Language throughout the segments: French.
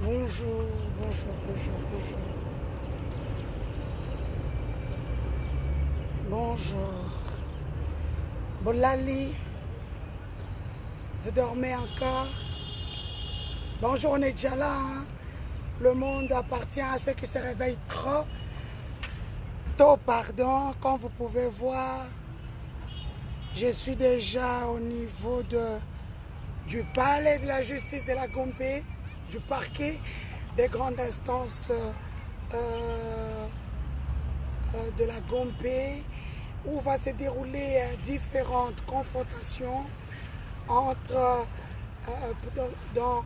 Bonjour, bonjour, bonjour, bonjour. Bonjour. Bolali, vous dormez encore? Bonjour, on est déjà là. Hein? Le monde appartient à ceux qui se réveillent trop tôt, pardon. Comme vous pouvez voir, je suis déjà au niveau du palais de la justice de la Gombe, du parquet des grandes instances de la Gombe, où va se dérouler différentes confrontations entre dans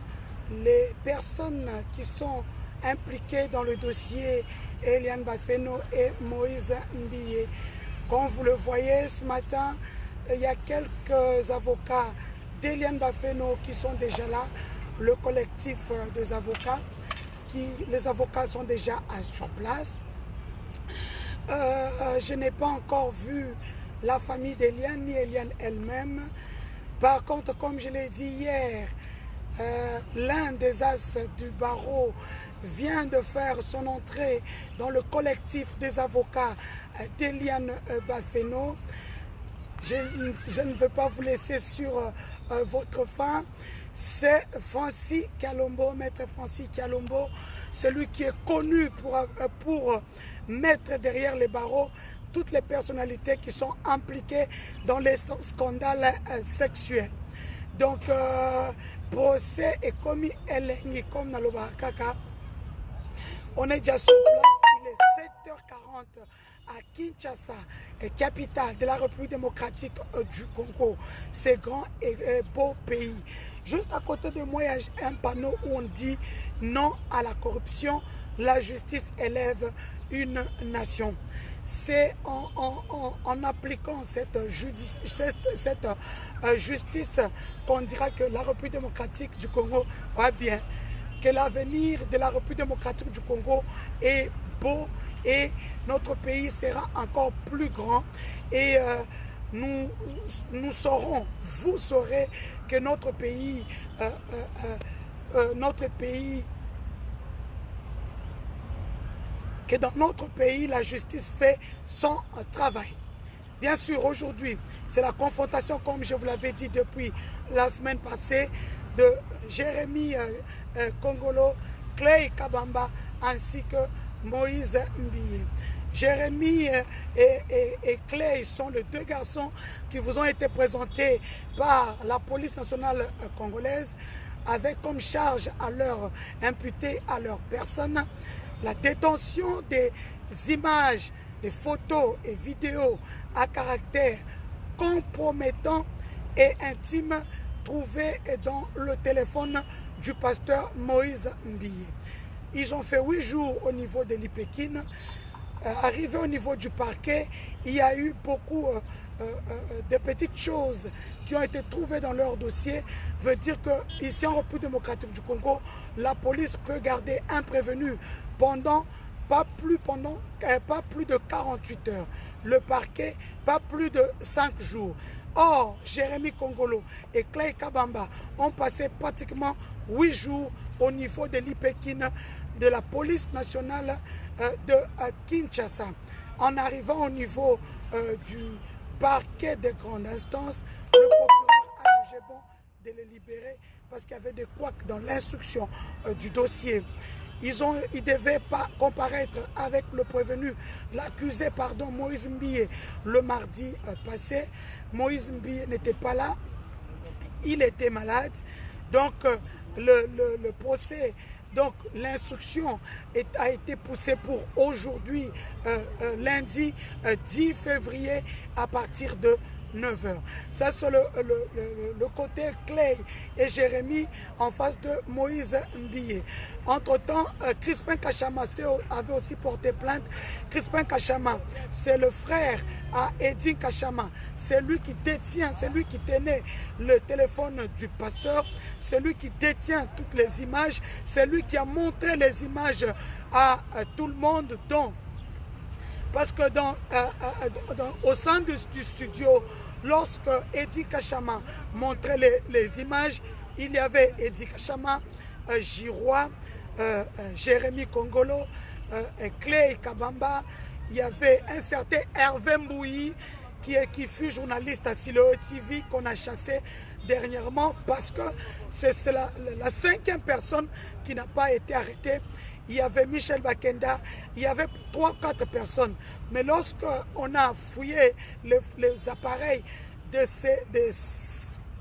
les personnes qui sont impliquées dans le dossier Eliane Bafeno et Moïse Mbiye. Comme vous le voyez ce matin, il y a quelques avocats d'Eliane Bafeno qui sont déjà là, le collectif des avocats, les avocats sont déjà sur place. Je n'ai pas encore vu la famille d'Eliane ni Eliane elle-même. Par contre, comme je l'ai dit hier, l'un des as du barreau vient de faire son entrée dans le collectif des avocats d'Eliane Bafeno. Je ne veux pas vous laisser sur votre faim. C'est Francis Kalombo, maître Francis Kalombo, celui qui est connu pour mettre derrière les barreaux toutes les personnalités qui sont impliquées dans les scandales sexuels. Donc, procès est commis Elengi comme Naloba Kaka. On est déjà sur place, il est 7h40 à Kinshasa, capitale de la République démocratique du Congo, ce grand et beau pays. Juste à côté de moi, il y a un panneau où on dit non à la corruption, la justice élève une nation. C'est en appliquant cette justice qu'on dira que la République démocratique du Congo va bien, que l'avenir de la République démocratique du Congo est beau et notre pays sera encore plus grand et nous saurons, vous saurez que notre pays, que dans notre pays, la justice fait son travail. Bien sûr, aujourd'hui, c'est la confrontation, comme je vous l'avais dit depuis la semaine passée, de Jérémy Kongolo, Clay Kabamba, ainsi que Moïse Mbiye. Jérémy et Clay sont les deux garçons qui vous ont été présentés par la police nationale congolaise, avec comme charge à leur imputé à leur personne la détention des images, des photos et vidéos à caractère compromettant et intime trouvées dans le téléphone du pasteur Moïse Mbiye. Ils ont fait 8 jours au niveau de l'IPEKIN. Arrivé au niveau du parquet, il y a eu beaucoup de petites choses qui ont été trouvées dans leur dossier. Veut dire que ici en République démocratique du Congo, la police peut garder un prévenu pendant pas plus de 48 heures. Le parquet, pas plus de 5 jours. Or, Jérémy Kongolo et Clay Kabamba ont passé pratiquement 8 jours au niveau de l'IPEKIN de la police nationale de Kinshasa. En arrivant au niveau du parquet des grandes instances, le procureur a jugé bon de les libérer parce qu'il y avait des couacs dans l'instruction du dossier. Ils devaient pas comparaître avec le prévenu, l'accusé, pardon, Moïse Mbiye, le mardi passé. Moïse Mbiye n'était pas là, il était malade. Donc, le procès, donc l'instruction a été poussée pour aujourd'hui, lundi 10 février, à partir de 9h. Ça, c'est le côté Clay et Jérémy en face de Moïse Mbiye. Entre-temps, Crispin Kachama avait aussi porté plainte. Crispin Kachama, c'est le frère à Edin Kachama. C'est lui qui détient, c'est lui qui tenait le téléphone du pasteur. C'est lui qui détient toutes les images. C'est lui qui a montré les images à tout le monde. Donc, parce que au sein du studio, lorsque Eddie Kachama montrait les images, il y avait Eddie Kachama, Girois, Jérémy Kongolo, Clay Kabamba, il y avait un certain Hervé Mbouyi qui fut journaliste à Siloé TV qu'on a chassé dernièrement parce que c'est la 5e personne qui n'a pas été arrêtée. Il y avait Michel Bakenda, il y avait 3-4 personnes. Mais lorsqu'on a fouillé les appareils de ces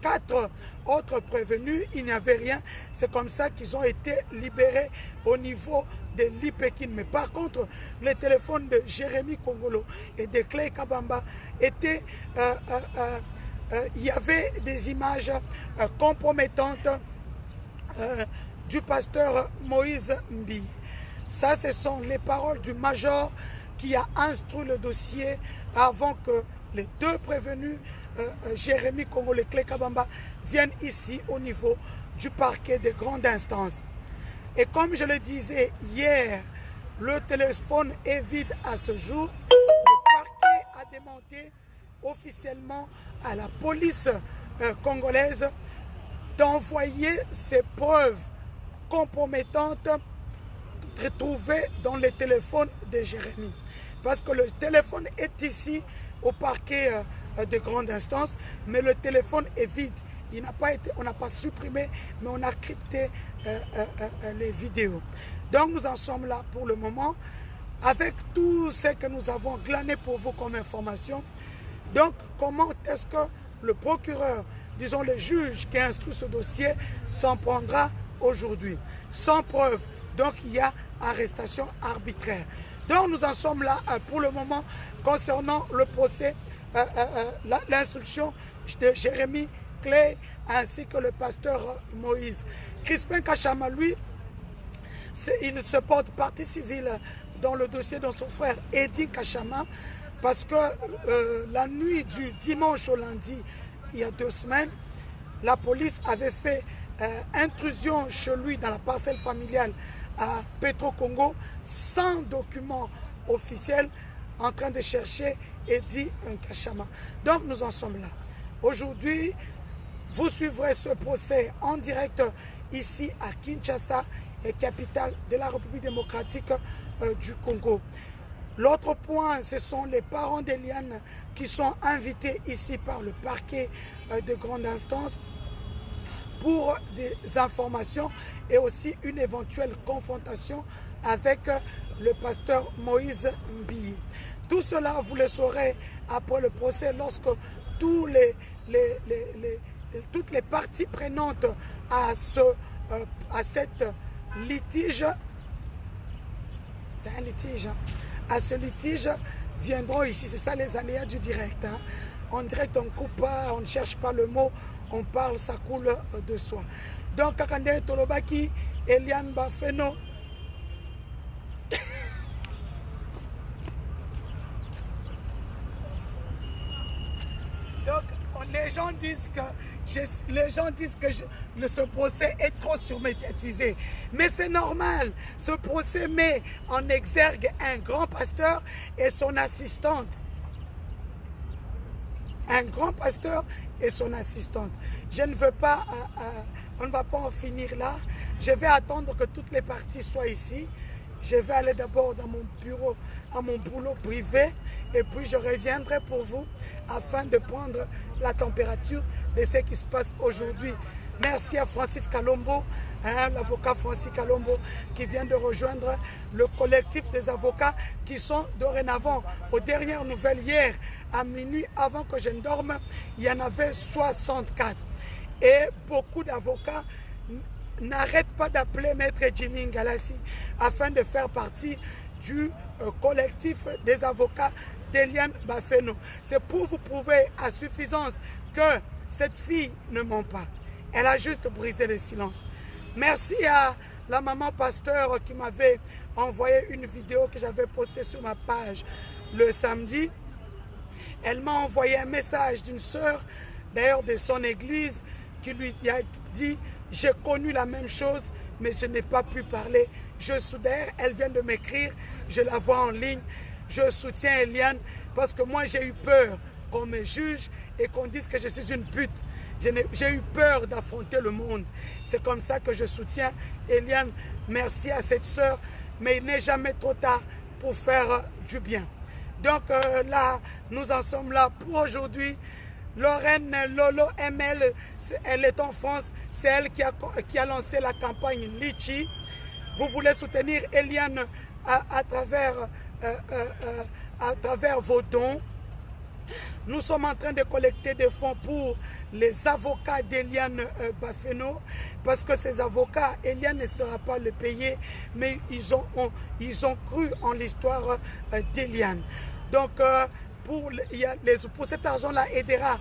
4 autres prévenus, il n'y avait rien. C'est comme ça qu'ils ont été libérés au niveau de l'IPEKIN. Mais par contre, le téléphone de Jérémy Kongolo et de Clay Kabamba était... il y avait des images compromettantes du pasteur Moïse Mbi. Ça, ce sont les paroles du major qui a instruit le dossier avant que les 2 prévenus, Jérémy Kongolo et Clay Kabamba, viennent ici au niveau du parquet de grande instance. Et comme je le disais hier, le téléphone est vide à ce jour. Le parquet a demandé officiellement à la police congolaise d'envoyer ces preuves compromettantes retrouvées dans le téléphone de Jérémy. Parce que le téléphone est ici au parquet de grande instance, mais le téléphone est vide. On n'a pas supprimé, mais on a crypté les vidéos. Donc nous en sommes là pour le moment, avec tout ce que nous avons glané pour vous comme information. Donc comment est-ce que le procureur, disons le juge qui instruit ce dossier, s'en prendra aujourd'hui? Sans preuve, donc il y a arrestation arbitraire. Donc nous en sommes là pour le moment concernant le procès, l'instruction de Jérémy Clay ainsi que le pasteur Moïse. Crispin Kachama, lui, il se porte partie civile dans le dossier de son frère Edin Kachama parce que la nuit du dimanche au lundi, il y a 2 semaines, la police avait fait intrusion chez lui dans la parcelle familiale à Petro-Congo sans document officiel en train de chercher Edin Kachama. Donc nous en sommes là. Aujourd'hui, vous suivrez ce procès en direct ici à Kinshasa, capitale de la République démocratique du Congo. L'autre point, ce sont les parents d'Eliane qui sont invités ici par le parquet de grande instance pour des informations et aussi une éventuelle confrontation avec le pasteur Moïse Mbi. Tout cela, vous le saurez après le procès lorsque toutes les parties prenantes à cette litige, c'est un litige, à ce litige viendront ici. C'est ça les aléas du direct. Hein. En direct, on ne coupe pas, on ne cherche pas le mot, on parle, ça coule de soi. Donc, Kakande Tolobaki, Eliane Bafeno. Donc, les gens disent que ce procès est trop surmédiatisé. Mais c'est normal. Ce procès met en exergue un grand pasteur et son assistante. Un grand pasteur et son assistante. Je ne veux pas, on ne va pas en finir là. Je vais attendre que toutes les parties soient ici. Je vais aller d'abord dans mon bureau, à mon boulot privé, et puis je reviendrai pour vous afin de prendre la température de ce qui se passe aujourd'hui. Merci à Francis Kalombo, hein, l'avocat Francis Kalombo, qui vient de rejoindre le collectif des avocats qui sont dorénavant, aux dernières nouvelles hier, à minuit, avant que je ne dorme, il y en avait 64. Et beaucoup d'avocats n'arrête pas d'appeler Maître Jimmy Ngalassi afin de faire partie du collectif des avocats d'Eliane Bafeno. C'est pour vous prouver à suffisance que cette fille ne ment pas. Elle a juste brisé le silence. Merci à la maman pasteur qui m'avait envoyé une vidéo que j'avais postée sur ma page le samedi. Elle m'a envoyé un message d'une sœur, d'ailleurs de son église, qui lui a dit: j'ai connu la même chose, mais je n'ai pas pu parler. Je soudère, elle vient de m'écrire, je la vois en ligne. Je soutiens Eliane parce que moi j'ai eu peur qu'on me juge et qu'on dise que je suis une pute. J'ai eu peur d'affronter le monde. C'est comme ça que je soutiens Eliane. Merci à cette sœur, mais il n'est jamais trop tard pour faire du bien. Donc là, nous en sommes là pour aujourd'hui. Lorraine Lolo ML, elle est en France, c'est elle qui a lancé la campagne Litchi. Vous voulez soutenir Eliane à travers vos dons. Nous sommes en train de collecter des fonds pour les avocats d'Eliane Bafeno, parce que ces avocats, Eliane ne sera pas le payer, mais ils ont cru en l'histoire d'Eliane. Donc, pour cet argent-là aidera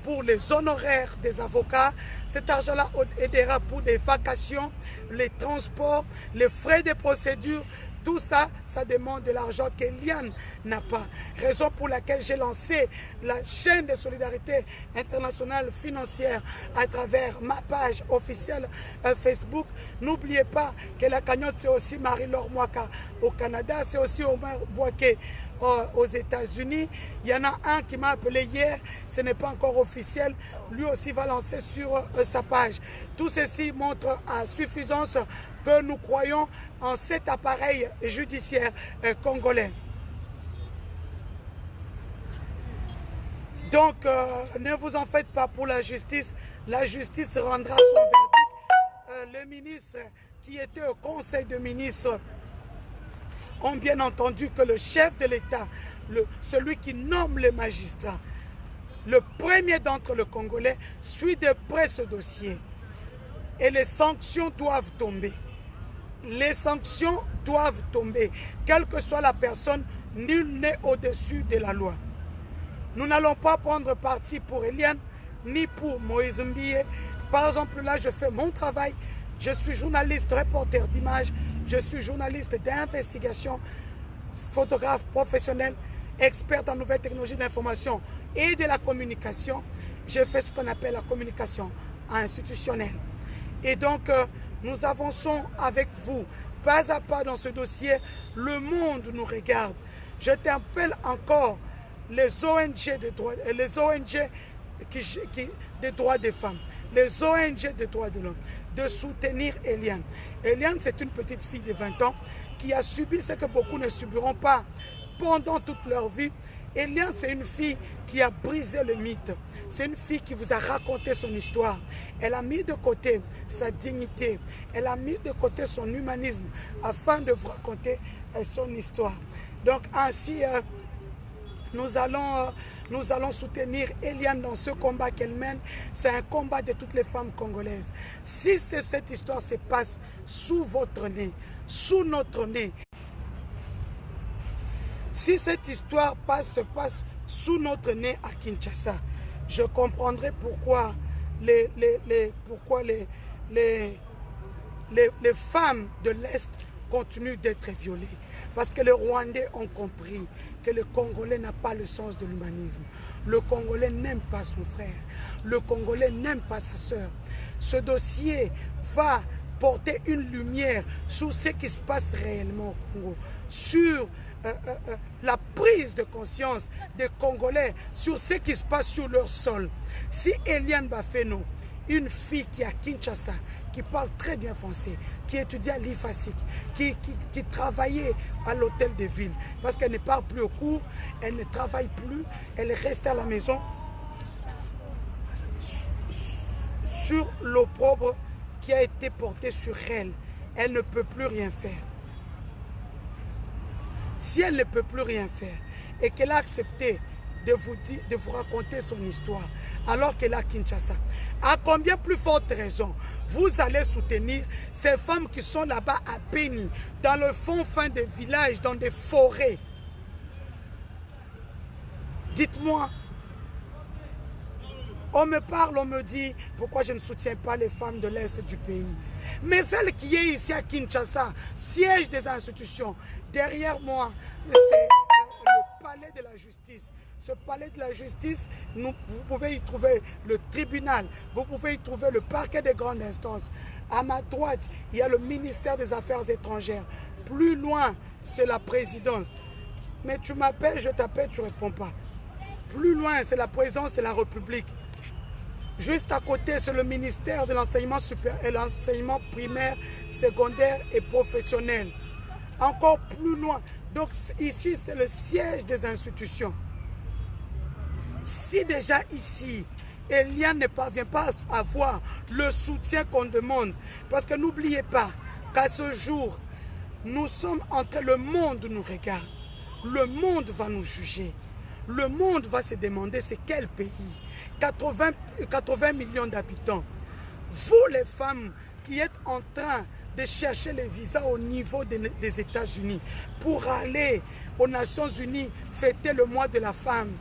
pour les honoraires des avocats, cet argent-là aidera pour des vacations, les transports, les frais de procédure. Tout ça, ça demande de l'argent qu'Eliane n'a pas. Raison pour laquelle j'ai lancé la chaîne de solidarité internationale financière à travers ma page officielle Facebook. N'oubliez pas que la cagnotte, c'est aussi Marie-Laure Mwaka au Canada, c'est aussi Omar Bouaké aux États-Unis. Il y en a un qui m'a appelé hier, ce n'est pas encore officiel, lui aussi va lancer sur sa page. Tout ceci montre à suffisance que nous croyons en cet appareil judiciaire congolais. Donc, ne vous en faites pas pour la justice rendra son verdict. Les ministres qui étaient au conseil de ministres ont bien entendu que le chef de l'État, celui qui nomme les magistrats, le premier d'entre les Congolais, suit de près ce dossier. Et les sanctions doivent tomber. Les sanctions doivent tomber. Quelle que soit la personne, nul n'est au-dessus de la loi. Nous n'allons pas prendre parti pour Eliane, ni pour Moïse Mbie. Par exemple, là, je fais mon travail. Je suis journaliste, reporter d'images. Je suis journaliste d'investigation, photographe professionnel, expert en nouvelles technologies de l'information et de la communication. Je fais ce qu'on appelle la communication institutionnelle. Et donc, nous avançons avec vous, pas à pas dans ce dossier. Le monde nous regarde. Je t'appelle encore les ONG des droits, les ONG des droits des femmes, les ONG des droits de l'homme, de soutenir Eliane. Eliane, c'est une petite fille de 20 ans qui a subi ce que beaucoup ne subiront pas pendant toute leur vie. Eliane, c'est une fille qui a brisé le mythe. C'est une fille qui vous a raconté son histoire. Elle a mis de côté sa dignité. Elle a mis de côté son humanisme afin de vous raconter son histoire. Donc ainsi, nous allons soutenir Eliane dans ce combat qu'elle mène. C'est un combat de toutes les femmes congolaises. Si cette histoire se passe sous votre nez, sous notre nez, si cette histoire se passe sous notre nez à Kinshasa, je comprendrai pourquoi les femmes de l'Est continuent d'être violées. Parce que les Rwandais ont compris que le Congolais n'a pas le sens de l'humanisme. Le Congolais n'aime pas son frère. Le Congolais n'aime pas sa sœur. Ce dossier va porter une lumière sur ce qui se passe réellement au Congo, sur la prise de conscience des Congolais, sur ce qui se passe sur leur sol. Si Eliane Bafeno, une fille qui est à Kinshasa, qui parle très bien français, qui étudie à l'IFASIC, qui travaillait à l'hôtel de ville, parce qu'elle ne part plus au cours, elle ne travaille plus, elle reste à la maison, sur l'opprobre qui a été porté sur elle, elle ne peut plus rien faire. Si elle ne peut plus rien faire et qu'elle a accepté de vous raconter son histoire alors qu'elle est à Kinshasa, à combien plus forte raison vous allez soutenir ces femmes qui sont là-bas à Beni, dans le fond des villages, dans des forêts? Dites-moi. On me parle, on me dit pourquoi je ne soutiens pas les femmes de l'Est du pays. Mais celle qui est ici à Kinshasa, siège des institutions, derrière moi, c'est le palais de la justice. Ce palais de la justice, vous pouvez y trouver le tribunal, vous pouvez y trouver le parquet des grandes instances. À ma droite, il y a le ministère des Affaires étrangères. Plus loin, c'est la présidence. Mais tu m'appelles, je t'appelle, tu ne réponds pas. Plus loin, c'est la présidence de la République. Juste à côté, c'est le ministère de l'enseignement supérieur et l'enseignement primaire, secondaire et professionnel. Encore plus loin. Donc ici, c'est le siège des institutions. Si déjà ici, Eliane ne parvient pas à avoir le soutien qu'on demande, parce que n'oubliez pas qu'à ce jour, nous sommes en train, le monde nous regarde, le monde va nous juger, le monde va se demander c'est quel pays, 80 millions d'habitants. Vous les femmes qui êtes en train de chercher les visas au niveau des États-Unis pour aller aux Nations Unies fêter le mois de la femme,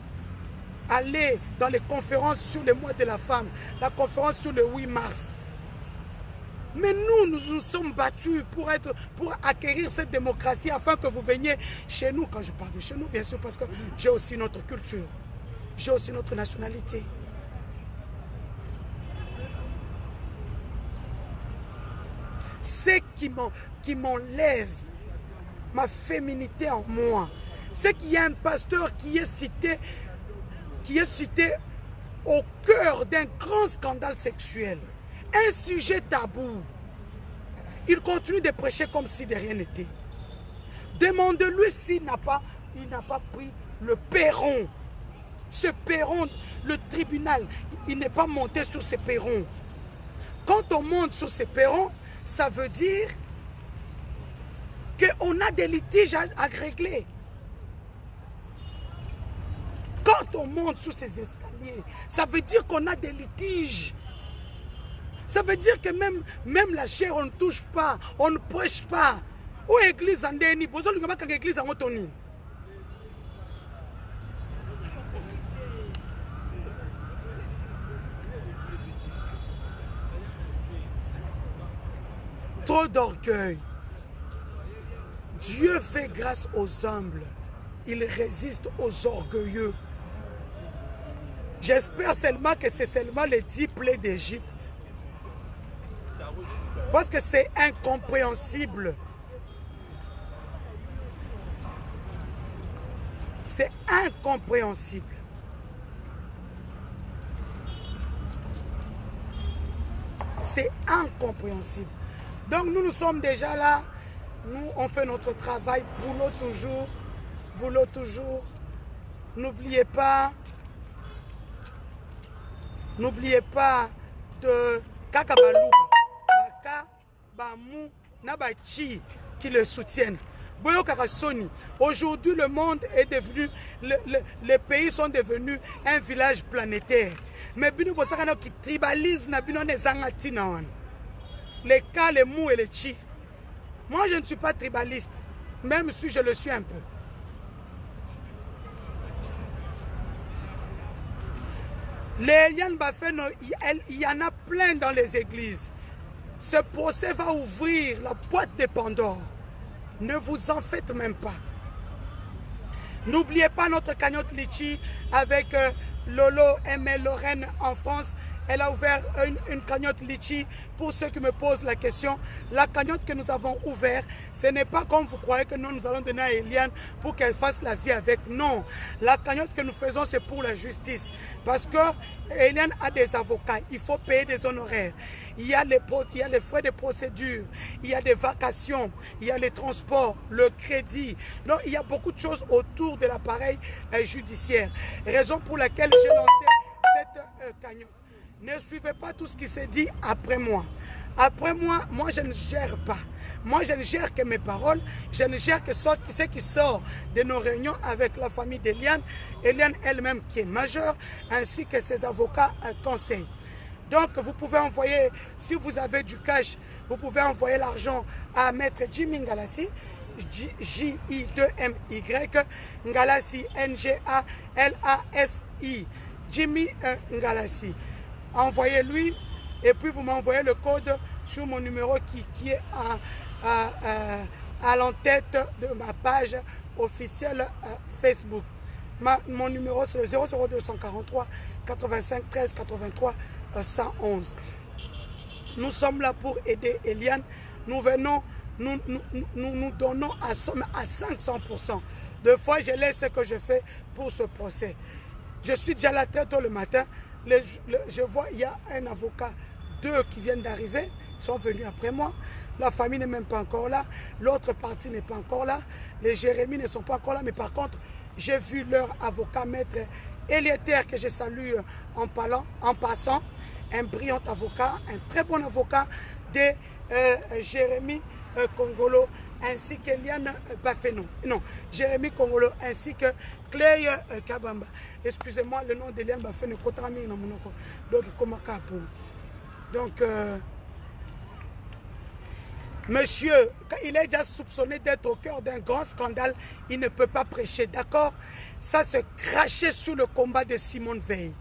aller dans les conférences sur le mois de la femme, la conférence sur le 8 mars. Mais nous nous sommes battus pour acquérir cette démocratie afin que vous veniez chez nous. Quand je parle de chez nous, bien sûr, parce que j'ai aussi notre culture, j'ai aussi notre nationalité. Ce qui m'enlève ma féminité en moi, c'est qu'il y a un pasteur qui est cité au cœur d'un grand scandale sexuel, un sujet tabou. Il continue de prêcher comme si de rien n'était. Demandez-lui s'il n'a pas pris le perron. Ce perron, le tribunal, il n'est pas monté sur ce perron. Quand on monte sur ce perron, ça veut dire qu'on a des litiges à régler. Quand on monte sur ces escaliers, ça veut dire qu'on a des litiges. Ça veut dire que même la chair, on ne touche pas, on ne prêche pas. Où église en déni, besoin de faire l'église en autonomie. Trop d'orgueil. Dieu fait grâce aux humbles. Il résiste aux orgueilleux. J'espère seulement que c'est seulement les 10 plaies d'Égypte. Parce que c'est incompréhensible. C'est incompréhensible. C'est incompréhensible. Donc nous sommes déjà là. Nous, on fait notre travail. Boulot toujours. Boulot toujours. N'oubliez pas. N'oubliez pas de Kakabalouba, Baka, Bamou, Nabachi qui le soutiennent. Boyo Kakasoni. Aujourd'hui, le monde est devenu, les pays sont devenus un village planétaire. Mais Bino Bosakano qui tribalise na Bino Nezangatina. Les cas, les mous et les chi. Moi, je ne suis pas tribaliste, même si je le suis un peu. Les Eliane Bafeno, il y en a plein dans les églises. Ce procès va ouvrir la boîte de Pandore. Ne vous en faites même pas. N'oubliez pas notre cagnotte Litchi avec Lolo ML Lorraine en France. Elle a ouvert une cagnotte Litchi. Pour ceux qui me posent la question, la cagnotte que nous avons ouverte, ce n'est pas comme vous croyez que nous allons donner à Eliane pour qu'elle fasse la vie avec. Non, la cagnotte que nous faisons, c'est pour la justice. Parce que Eliane a des avocats, il faut payer des honoraires. Il y a les frais de procédure, il y a des vacations, il y a les transports, le crédit. Donc, il y a beaucoup de choses autour de l'appareil judiciaire. Raison pour laquelle j'ai lancé cette cagnotte. Ne suivez pas tout ce qui s'est dit après moi. Après moi, je ne gère pas. Moi, je ne gère que mes paroles. Je ne gère que ce qui sort de nos réunions avec la famille d'Eliane. Eliane elle-même qui est majeure, ainsi que ses avocats conseils. Donc, vous pouvez envoyer, si vous avez du cash, vous pouvez envoyer l'argent à Maître Jimmy Ngalassi, J-I-2-M-Y, Ngalassi, N-G-A-L-A-S-I, Jimmy Ngalassi. Envoyez-lui et puis vous m'envoyez le code sur mon numéro qui est à l'entête de ma page officielle Facebook. Mon numéro c'est le 00243 85 13 83 111. Nous sommes là pour aider Eliane. Nous venons, nous donnons à 500%. Deux fois, je laisse ce que je fais pour ce procès. Je suis déjà là très tôt le matin je vois, il y a un avocat, 2 qui viennent d'arriver, sont venus après moi. La famille n'est même pas encore là. L'autre partie n'est pas encore là. Les Jérémy ne sont pas encore là. Mais par contre, j'ai vu leur avocat, maître Elieter, que je salue en passant. Un brillant avocat, un très bon avocat de Jérémy Kongolo, ainsi que Liane Bafeno. Non, Jérémy Kongolo, ainsi que Clay Kabamba. Excusez-moi, le nom de Liane Bafeno, donc, monsieur, il est déjà soupçonné d'être au cœur d'un grand scandale, il ne peut pas prêcher, d'accord? Ça, c'est cracher sur le combat de Simone Veil.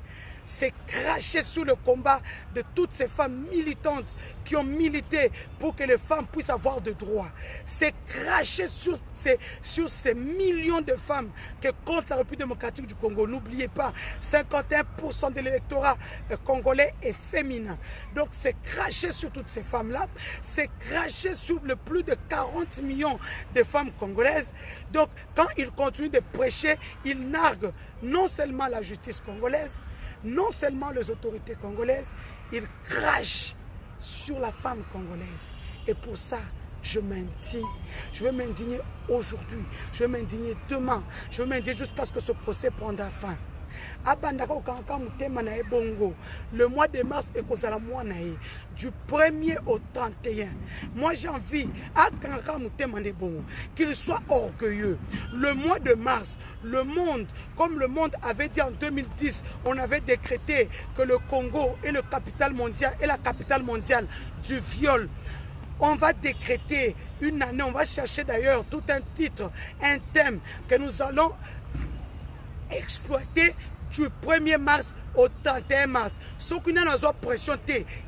C'est cracher sur le combat de toutes ces femmes militantes qui ont milité pour que les femmes puissent avoir de droits. C'est cracher sur ces millions de femmes que compte la République démocratique du Congo. N'oubliez pas, 51% de l'électorat congolais est féminin. Donc c'est cracher sur toutes ces femmes-là. C'est cracher sur le plus de 40 millions de femmes congolaises. Donc quand ils continuent de prêcher, ils narguent non seulement la justice congolaise, non seulement les autorités congolaises, ils crachent sur la femme congolaise. Et pour ça, je m'indigne. Je vais m'indigner aujourd'hui. Je vais m'indigner demain. Je vais m'indigner jusqu'à ce que ce procès prenne fin. Le mois de mars est du 1er au 31. Moi j'ai envie qu'il soit orgueilleux. Le mois de mars, le monde, comme le monde avait dit en 2010, on avait décrété que le Congo est la capitale mondiale du viol. On va décréter une année, on va chercher d'ailleurs tout un titre, un thème que nous allons exploiter du 1er mars au 31 mars. Ce qui n'a pas pression,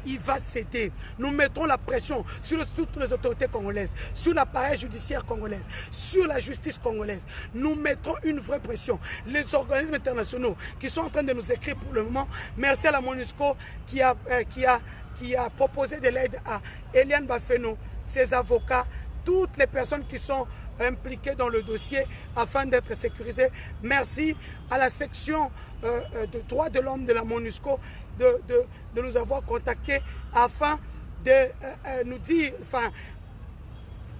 il va céder. Nous mettrons la pression sur toutes les autorités congolaises, sur l'appareil judiciaire congolais, sur la justice congolaise. Nous mettrons une vraie pression. Les organismes internationaux qui sont en train de nous écrire pour le moment, merci à la MONUSCO qui a proposé de l'aide à Eliane Bafeno, ses avocats, toutes les personnes qui sont impliquées dans le dossier afin d'être sécurisées. Merci à la section de droits de l'homme de la MONUSCO de nous avoir contactés afin de nous dire,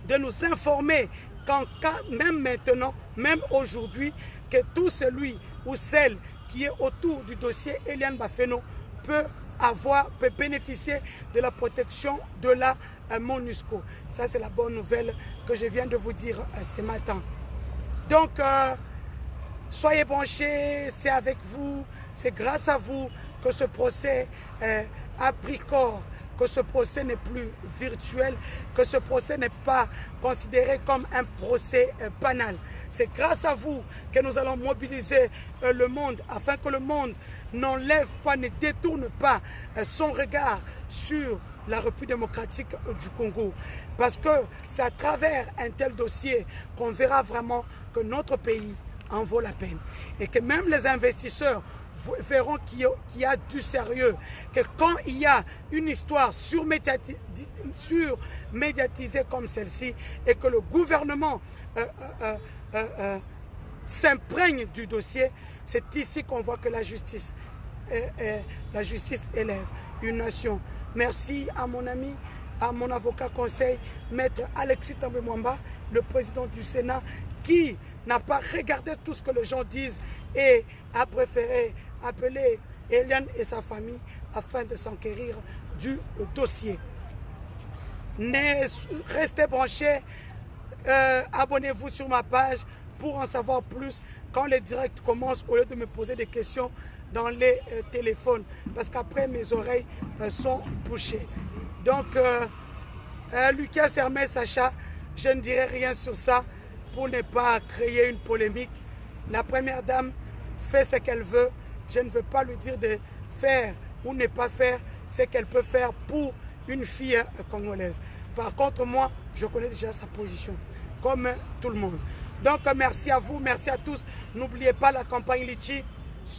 de nous informer qu'en cas, même maintenant, même aujourd'hui, que tout celui ou celle qui est autour du dossier Eliane Bafeno peut bénéficier de la protection de la MONUSCO. Ça, c'est la bonne nouvelle que je viens de vous dire ce matin. Donc, soyez branchés, c'est avec vous, c'est grâce à vous que ce procès a pris corps, que ce procès n'est plus virtuel, que ce procès n'est pas considéré comme un procès banal. C'est grâce à vous que nous allons mobiliser le monde afin que le monde n'enlève pas, ne détourne pas son regard sur la République démocratique du Congo. Parce que c'est à travers un tel dossier qu'on verra vraiment que notre pays en vaut la peine. Et que même les investisseurs verront qu'il y a du sérieux, que quand il y a une histoire surmédiatisée comme celle-ci et que le gouvernement s'imprègne du dossier, c'est ici qu'on voit que la justice élève une nation. Merci à mon ami, à mon avocat conseil, maître Alexis Tambwe Mwamba, le président du Sénat, qui n'a pas regardé tout ce que les gens disent et a préféré appeler Eliane et sa famille afin de s'enquérir du dossier. Restez branchés, abonnez-vous sur ma page pour en savoir plus quand les directs commencent, au lieu de me poser des questions dans les téléphones, parce qu'après mes oreilles sont bouchées. Donc, Lucas Hermès Sacha, je ne dirai rien sur ça pour ne pas créer une polémique. La première dame fait ce qu'elle veut. Je ne veux pas lui dire de faire ou ne pas faire ce qu'elle peut faire pour une fille congolaise. Par contre, moi, je connais déjà sa position, comme tout le monde. Donc, merci à vous, merci à tous. N'oubliez pas la campagne Litchi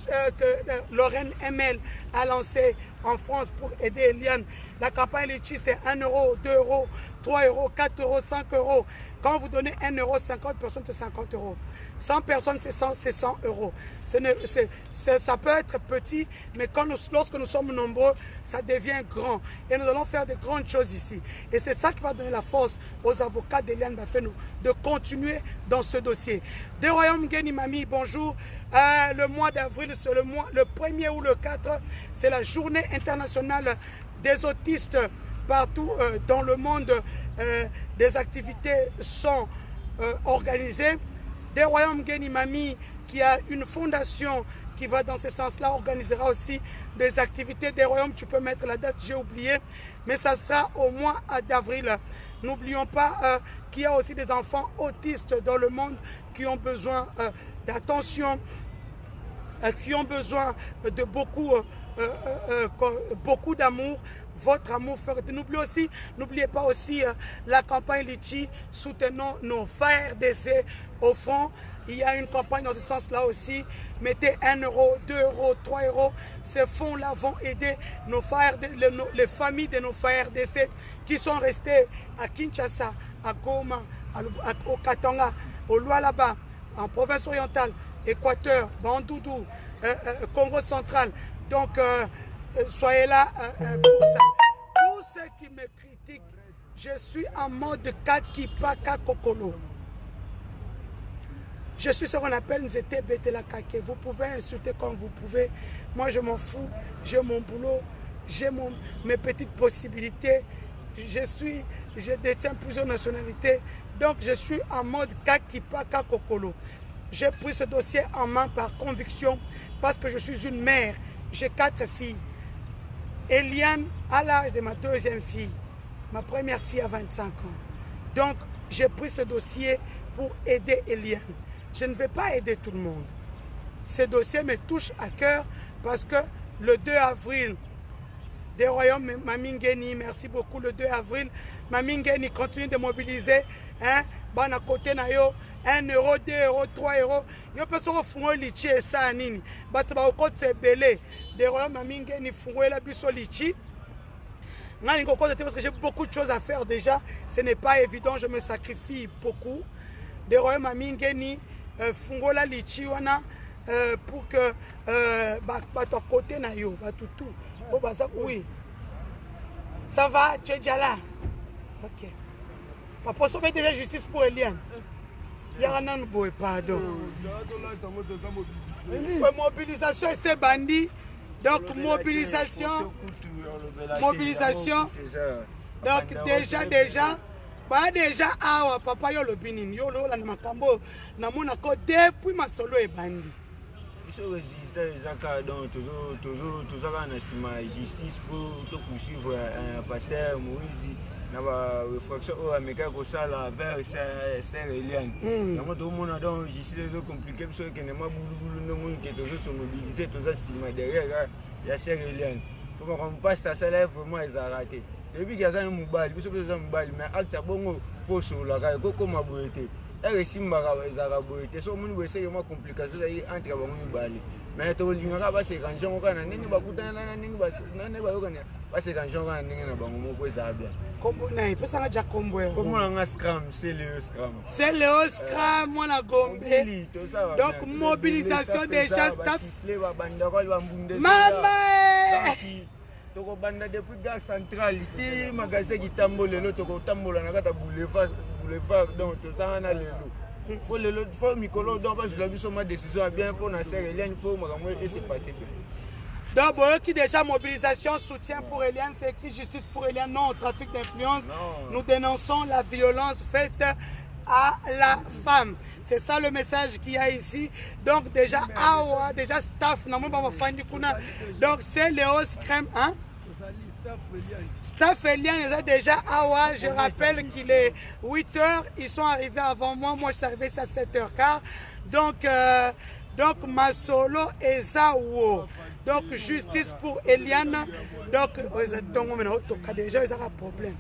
que Lorraine ML a lancé en France pour aider Eliane. La campagne Litchi, c'est 1 euro, 2 euros, 3 euros, 4 euros, 5 euros. Quand vous donnez 1 euro, 50 personnes, c'est 50 euros. 100 personnes, c'est 100 euros. Ça peut être petit, mais lorsque nous sommes nombreux, ça devient grand. Et nous allons faire de grandes choses ici. Et c'est ça qui va donner la force aux avocats d'Eliane Bafénou de continuer dans ce dossier. De Royaume Guéni Mami, bonjour. Le mois d'avril, c'est le 1er ou le 4, c'est la journée internationale des autistes. Partout dans le monde, des activités sont organisées. Des Royaumes Guéni Mami, qui a une fondation qui va dans ce sens-là, organisera aussi des activités. Des Royaumes, tu peux mettre la date, j'ai oublié, mais ça sera au mois d'avril. N'oublions pas qu'il y a aussi des enfants autistes dans le monde qui ont besoin d'attention, qui ont besoin de beaucoup d'amour. Votre amour ferait. N'oubliez pas aussi la campagne Litchi, soutenons nos frères d'essai au fond. Il y a une campagne dans ce sens-là aussi. Mettez 1 euro, 2 euros, 3 euros. Ces fonds-là vont aider nos frères, les familles de nos frères d'essai qui sont restés à Kinshasa, à Goma, au Katanga, au Lualaba, en province orientale, Équateur, Bandoudou, Congo central. Donc, soyez là pour ça. Pour ceux qui me critiquent, je suis en mode Kakipaka Kokolo. Je suis ce qu'on appelle Nzete Betela Kake. Vous pouvez insulter comme vous pouvez. Moi, je m'en fous. J'ai mon boulot. J'ai mes petites possibilités. Je détiens plusieurs nationalités. Donc, je suis en mode Kakipaka Kokolo. J'ai pris ce dossier en main par conviction parce que je suis une mère. J'ai 4 filles. Eliane, à l'âge de ma 2e fille, ma première fille a 25 ans. Donc, j'ai pris ce dossier pour aider Eliane. Je ne vais pas aider tout le monde. Ce dossier me touche à cœur parce que le 2 avril, des Royaumes Mamingeni, merci beaucoup, le 2 avril, Mamingeni continue de mobiliser, hein, bon à côté na yo, 1 euro, 2 euros, 3 euros. Yo peut se refunger litchi et ça nini. Bato ba okote belé. Des Royaumes Mamingeni fungue la biso litchi. Parce que j'ai beaucoup de choses à faire déjà. Ce n'est pas évident, je me sacrifie beaucoup. Des Royaumes Mamingeni fungue la litchi wana pour que bato côté na yo, bato tout. Oh bah ça oui. Ça va, tu es déjà là. OK. Papa, ça fait déjà justice pour Eliane. Il y a un boy, pardon. Mobilisation et c'est bandit. Donc mobilisation. Donc déjà. Bah déjà papa yo le binin yo lo la makambo na mona ko depuis ma solo e bandi. Ils sont résistants les accords donc toujours en justice pour poursuivre un pasteur Moïse. Na ba fraction o ameka ko sala vers Sœur Eliane. Na mo do mona donc justice est compliqué parce que ne ma boulou no mon qui toujours se mobiliser toujours si derrière ya Sœur Eliane. Pour qu'on passe ta salaire vraiment ils a raté. Depuis qu'il y a un mobile, puis c'est un mobile mais acte bon faut sur la gare comme ma boîte. Et si m'a la boîte, so mon essayer moi complication entre bon mobile. Mais to linga ba se kanjon kana nini ba kutana nini ba nani ba yokana ba se kanjon kana nini na bango mo ko zabia. Kombo na pesa nga ja kombo. Comment nga scrum, c'est le scrum. C'est le scrum mon a gombe. Donc mobilisation déjà staff. Maman toko banda depuis gare centralité magasin qui tambola lelo toko tambola na kata boulevard donc tout ça na lelo faut mikolo donc parce que la biso ma décision bien pour na Sœur Eliane pour makambo et c'est passé. Donc qui déjà mobilisation soutien pour Eliane, c'est écrit justice pour Eliane, non au trafic d'influence. Nous dénonçons la violence faite à la femme. C'est ça le message qu'il y a ici. Donc déjà awa, déjà staff donc c'est Léo Screm, hein? Staff Eliane est déjà awa. Je rappelle qu'il est 8h. Ils sont arrivés avant moi. Moi je suis arrivé à 7h15. Donc ma solo est Zawo. Donc justice pour Eliane. Donc déjà ils ont un problème.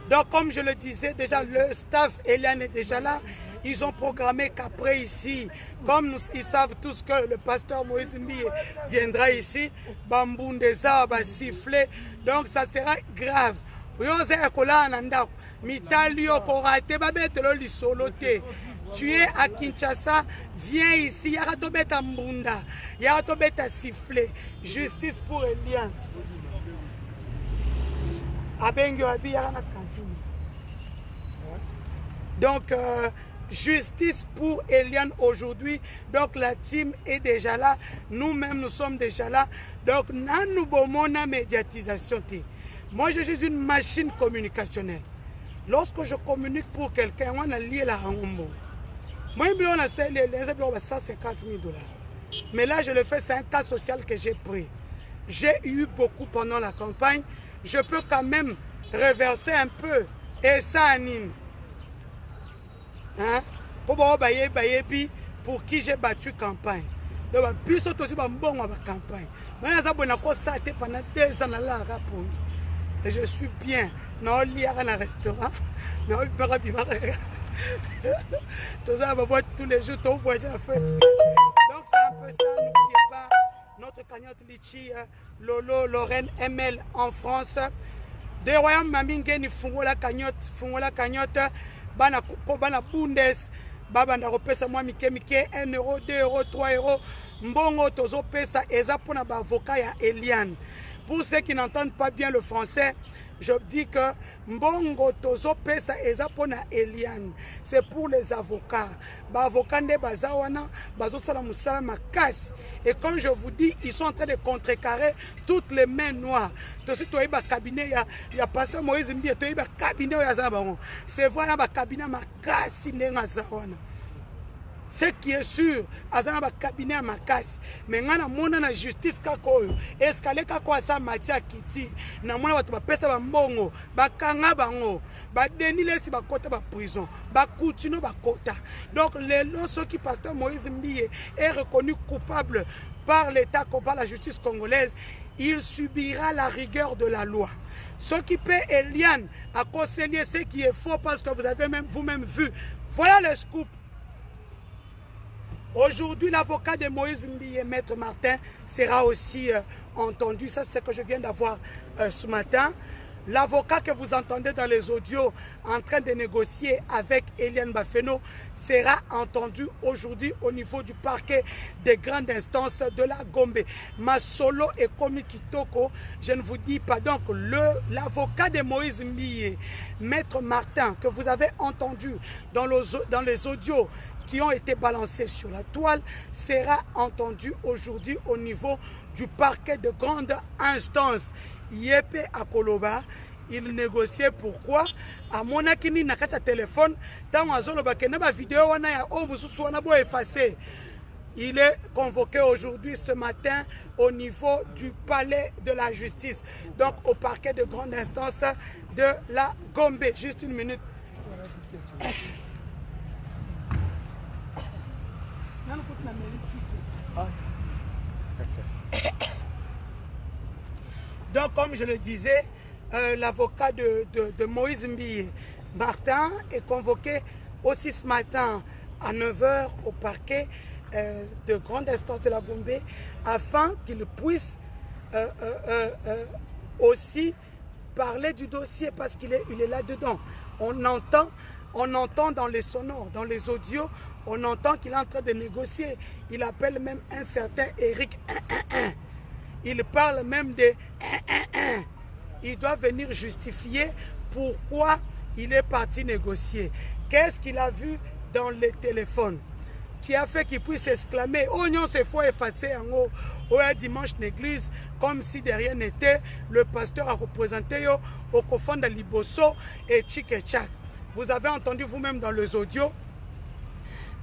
Donc comme je le disais, déjà le staff Eliane est déjà là. Ils ont programmé qu'après ici, comme ils savent tous que le pasteur Moïse Mbi viendra ici, Bamboundeza va siffler. Donc ça sera grave. Mitalio Korate, Babetelo Lisolote. Tu es à Kinshasa, viens ici, Yaratobeta Mbunda, Yaratobeta Sifflet, justice pour Eliane. Donc, justice pour Eliane aujourd'hui. Donc, la team est déjà là. Nous-mêmes, nous sommes déjà là. Donc, nous avons une médiatisation. Moi, je suis une machine communicationnelle. Lorsque je communique pour quelqu'un, on a lié la Rangombo. Moi, on a 150 000 $. Mais là, je le fais, c'est un cas social que j'ai pris. J'ai eu beaucoup pendant la campagne. Je peux quand même reverser un peu. Et ça anime. Hein? Pour qui j'ai battu campagne. Donc, puis aussi, bon campagne. Pendant 2 ans, et je suis bien. Non, il y a un restaurant. Non, il peut tous les jours, ton voyage à la fête. Donc, c'est un peu ça. N'oubliez pas notre cagnotte Litchi, Lolo, Lorraine, ML en France. Des royaumes, Mamingeni, Fungola cagnotte, Bana Bundes, Babanda Repesa, moi, Mike, 1 euro, 2 euros, 3 euros. Mbongo, Tozo Pesa, Eza pour avocat ya Eliane. Pour ceux qui n'entendent pas bien le français, je dis que Mbongo Tozo Pesa Eza pona Eliane. C'est pour les avocats. Avocats de Bazawana, Bazo Salamusala Makas. Et quand je vous dis, ils sont en train de contrecarrer toutes les mains noires. Cabinet, il y a pasteur Moïse Mbi, il y a cabinet. C'est voilà le cabinet Makas. Ce qui est sûr, azana ba cabinet ma casse, mais ngana mona na justice kako escalé kako sa matia kiti na mona bato ba pesa ba mbongo ba kanga bango ba denile si ba kota ba prison ba kutino ba kota. Donc les ceux qui pasteur Moïse Mbiye est reconnu coupable par l'État, par la justice congolaise, il subira la rigueur de la loi. Ce qui paie Eliane à conseiller ce qui est faux parce que vous avez même vous-même vu. Voilà le scoop. Aujourd'hui, l'avocat de Moïse Mbiye, Maître Martin, sera aussi entendu. Ça, c'est ce que je viens d'avoir ce matin. L'avocat que vous entendez dans les audios en train de négocier avec Eliane Bafeno sera entendu aujourd'hui au niveau du parquet des grandes instances de la Gombe. Masolo et Komi Kitoko, je ne vous dis pas. Donc, l'avocat de Moïse Mbiye, Maître Martin, que vous avez entendu dans les audios qui ont été balancés sur la toile, sera entendu aujourd'hui au niveau du parquet de grande instance. Yepe Akoloba, il négociait pourquoi à mon akini na kata téléphone, tant azoloba kenaba vidéo wana ya obususu wana bo effacer. Il est convoqué aujourd'hui, ce matin, au niveau du palais de la justice, donc au parquet de grande instance de la Gombe. Juste une minute. Donc, comme je le disais, l'avocat de Moïse Mbiye, Martin, est convoqué aussi ce matin à 9 h au parquet de grande instance de la Gombe afin qu'il puisse aussi parler du dossier parce qu'il est là-dedans. On entend dans les sonores, dans les audios, on entend qu'il est en train de négocier. Il appelle même un certain Eric. Il parle même de... Il doit venir justifier pourquoi il est parti négocier. Qu'est-ce qu'il a vu dans les téléphones qui a fait qu'il puisse exclamer « Oh non, c'est faux, effacer en haut. Oh, dimanche l'église, comme si de rien n'était, le pasteur a représenté au cofond de Liboso et Tchik-Tchak. » Vous avez entendu vous-même dans les audios.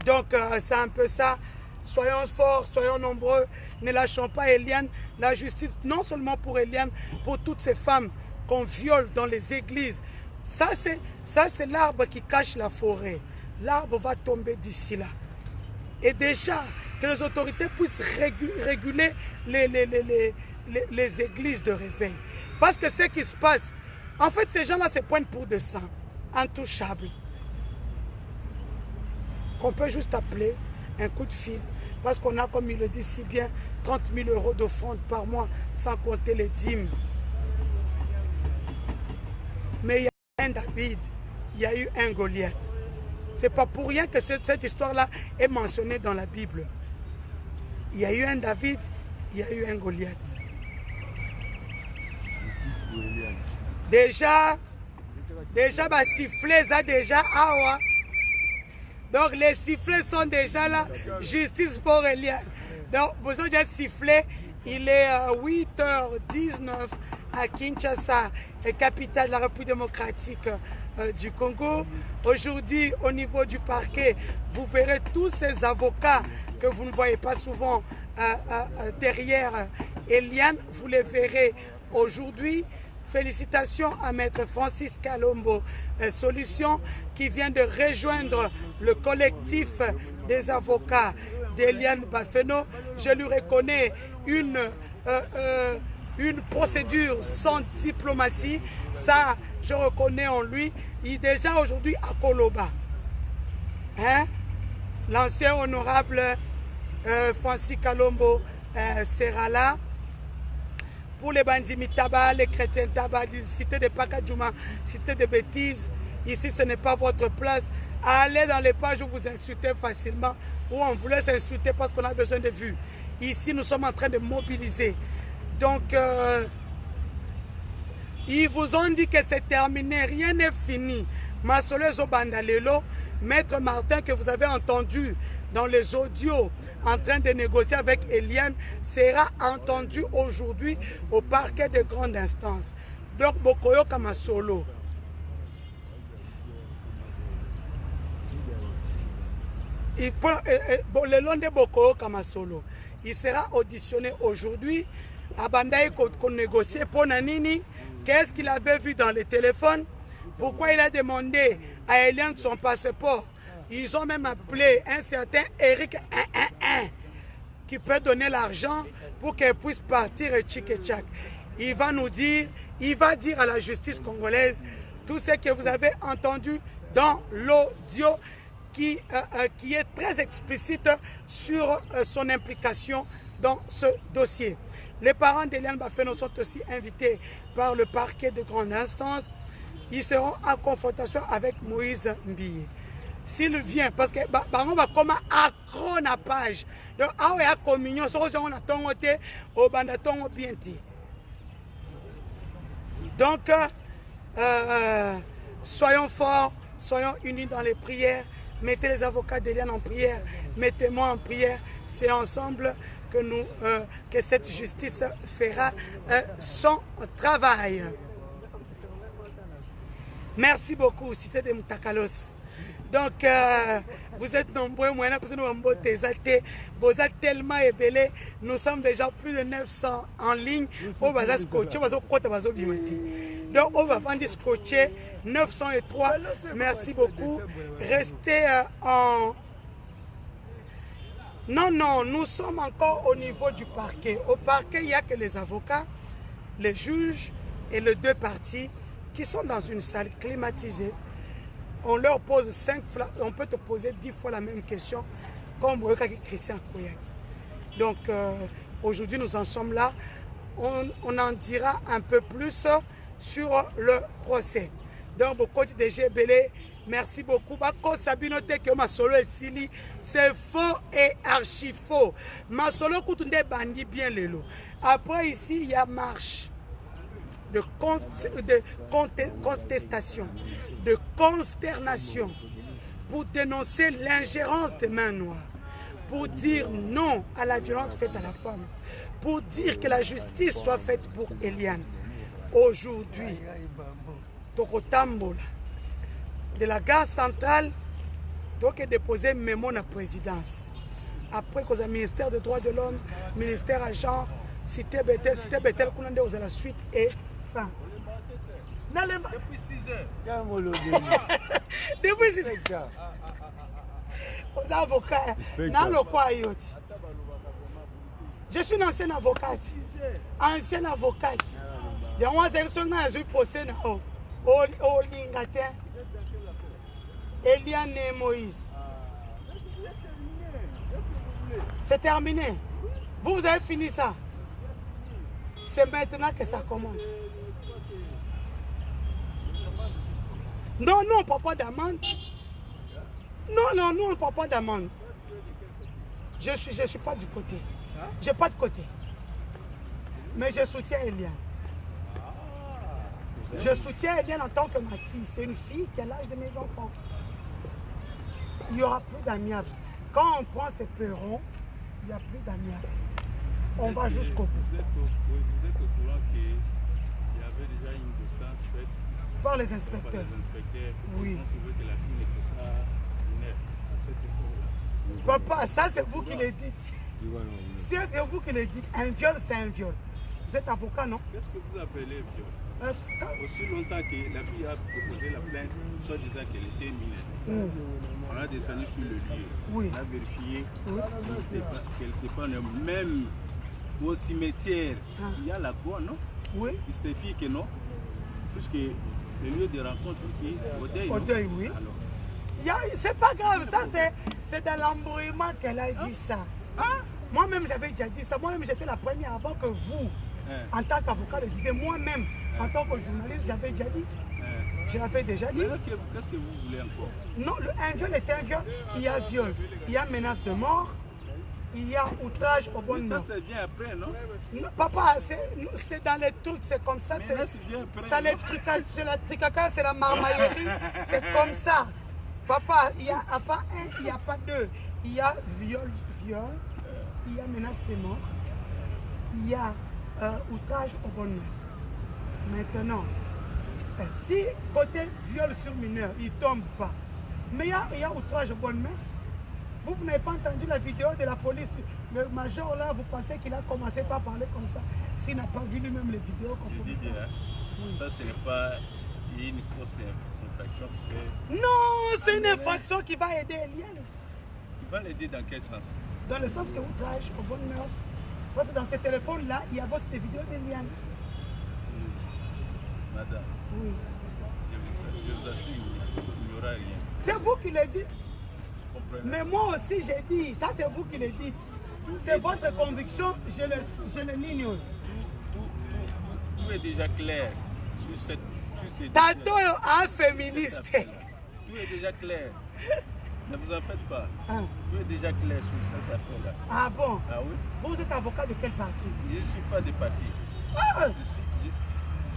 Donc, c'est un peu ça. Soyons forts, soyons nombreux. Ne lâchons pas Eliane. La justice, non seulement pour Eliane, pour toutes ces femmes qu'on viole dans les églises. Ça, c'est l'arbre qui cache la forêt. L'arbre va tomber d'ici là. Et déjà, que les autorités puissent réguler les églises de réveil. Parce que ce qui se passe, en fait, ces gens-là se pointent pour de sang. Intouchables. Qu'on peut juste appeler un coup de fil. Parce qu'on a, comme il le dit si bien, 30 000 € d'offrande par mois, sans compter les dîmes. Mais il y a un David, il y a eu un Goliath. Ce n'est pas pour rien que cette histoire-là est mentionnée dans la Bible. Il y a eu un David, il y a eu un Goliath. Déjà, bah, sifflets, ça déjà, ah ouais. Donc les sifflets sont déjà là. Justice pour Eliane. Donc, besoin de siffler. Il est 8h19 à Kinshasa, capitale de la République démocratique du Congo. Aujourd'hui, au niveau du parquet, vous verrez tous ces avocats que vous ne voyez pas souvent derrière Eliane. Vous les verrez aujourd'hui. Félicitations à Maître Francis Kalombo Solution qui vient de rejoindre le collectif des avocats d'Eliane Bafeno. Je lui reconnais une procédure sans diplomatie. Ça, je reconnais en lui. Il est déjà aujourd'hui à Koloba. Hein? L'ancien honorable Francis Kalombo sera là. Pour les bandits Mitaba, les chrétiens Taba, cité de Pakadjouma, cité de bêtises, ici ce n'est pas votre place. Allez dans les pages où vous insultez facilement, où on vous laisse insulter parce qu'on a besoin de vues. Ici nous sommes en train de mobiliser. Donc, ils vous ont dit que c'est terminé, rien n'est fini. Masolo Zobandalelo, Maître Martin que vous avez entendu dans les audios en train de négocier avec Eliane sera entendu aujourd'hui au parquet de grande instance. Donc, Bokoyo Kamasolo. Le long de Bokoyo Kamasolo, il sera auditionné aujourd'hui. Abandaï qu'on négocie pour Nanini. Qu'est-ce qu'il avait vu dans le téléphone? Pourquoi il a demandé à Eliane son passeport? Ils ont même appelé un certain Eric qui peut donner l'argent pour qu'elle puisse partir et tchik-tchak. Il va nous dire, il va dire à la justice congolaise tout ce que vous avez entendu dans l'audio qui est très explicite sur son implication dans ce dossier. Les parents d'Eliane Bafeno sont aussi invités par le parquet de grande instance. Ils seront en confrontation avec Moïse Mbiye. S'il vient, parce que on va comme accro na page. Donc, ah ouais, communion, on a tongoté, au bandaton bienti. Donc, soyons forts, soyons unis dans les prières. Mettez les avocats d'Eliane en prière, mettez-moi en prière. C'est ensemble que que cette justice fera son travail. Merci beaucoup, Cité de Moutakalos. Donc, vous êtes nombreux, vous êtes tellement ébélés. Nous sommes déjà plus de 900 en ligne. Donc, on va vendre scotché 903. Merci beaucoup. Restez en... Non, nous sommes encore au niveau du parquet. Au parquet, il n'y a que les avocats, les juges et les deux parties qui sont dans une salle climatisée. On leur pose 5 fois, on peut te poser 10 fois la même question, comme Christian Kouyaki. Donc, aujourd'hui, nous en sommes là. On en dira un peu plus sur le procès. Donc, beaucoup de GBL, merci beaucoup. C'est faux et archi faux. Masolo Koutunde bandit bien les lots. Après, ici, il y a marche de contestation, de consternation pour dénoncer l'ingérence des mains noires, pour dire non à la violence faite à la femme, pour dire que la justice soit faite pour Eliane. Aujourd'hui, Tokotambola, de la gare centrale, donc déposer mémo à la présidence. Après que le ministère des droits de l'homme, ministère à genre, cité Bethel, qu'on a à la suite et fin. Depuis 6 heures. Depuis 6 heures. Aux avocats. Je suis une ancienne avocate. Ancienne avocate. Il y a un procès au Lingatin. Eliane et Moïse. C'est terminé. Vous avez fini ça. C'est maintenant que ça commence. Non, non, on ne parle pas d'amende. Non, non, non, on ne parle pas d'amende. Je ne suis pas du côté. Je n'ai pas de côté. Mais je soutiens Eliane. Je soutiens Eliane en tant que ma fille. C'est une fille qui a l'âge de mes enfants. Il n'y aura plus d'amiable. Quand on prend ces perrons, il n'y a plus d'amiable. On va jusqu'au bout. Vous êtes au courant qu'il y avait déjà une descente faite Par les inspecteurs. Oui. On trouvait que la fille n'était pas mineure à cette époque-là. Papa, ça c'est vous qui le dites. C'est vous qui le dites. Un viol, c'est un viol. Vous êtes avocat, non? Qu'est-ce que vous appelez viol? Aussi longtemps que la fille a proposé la plainte, soit disant qu'elle était mineure. On a descendu sur le lieu. Oui. On a vérifié qu'elle n'était pas mineure. Même au cimetière, il y a la croix, non? Oui. Il suffit que non. Puisque le lieu de rencontre est au deuil. Au deuil, oui. C'est pas grave, ça c'est dans l'embrouillement qu'elle a dit ça. Moi-même j'avais déjà dit ça. Moi-même j'étais la première avant que vous, en tant qu'avocat, le disiez. Moi-même, en tant que journaliste, j'avais déjà dit. Je l'avais déjà dit. Qu'est-ce que vous voulez encore? Non, un viol est un viol. Il y a viol, il y a menace de mort, il y a outrage aux bonnes mœurs. Ça, c'est bien après, non? Non, papa, c'est dans les trucs, c'est comme ça. Mais là, c'est bien après. Ça, les trucs, c'est la tricaka, c'est la marmaillerie, c'est comme ça. Papa, il n'y a pas un, il n'y a pas deux. Il y a viol, il y a menace de mort, il y a outrage aux bonnes mœurs. Maintenant, si côté viol sur mineur, il ne tombe pas, mais il y a outrage aux bonnes mœurs. Vous n'avez pas entendu la vidéo de la police. Le major là, vous pensez qu'il a commencé par parler comme ça. S'il n'a pas vu lui-même les vidéos. Je dis bien, ça ce n'est pas une grosse infraction. Non, c'est une infraction qui va aider Eliane. Qui va l'aider dans quel sens? Dans le sens que outrage aux bonnes mœurs. Parce que dans ce téléphone-là, il y a aussi des vidéos d'Eliane. Madame, oui. Je vous assure, il n'y aura rien. C'est vous qui le dites. Mais moi aussi j'ai dit, ça c'est vous qui le dites. C'est votre conviction, je le l'ignore. Tout est déjà clair sur ces Tato un féministe. Tout est déjà clair. Ne vous en faites pas. Tout est déjà clair sur cette affaire-là. Ah bon? Ah oui? Vous êtes avocat de quel parti? Je ne suis pas de parti.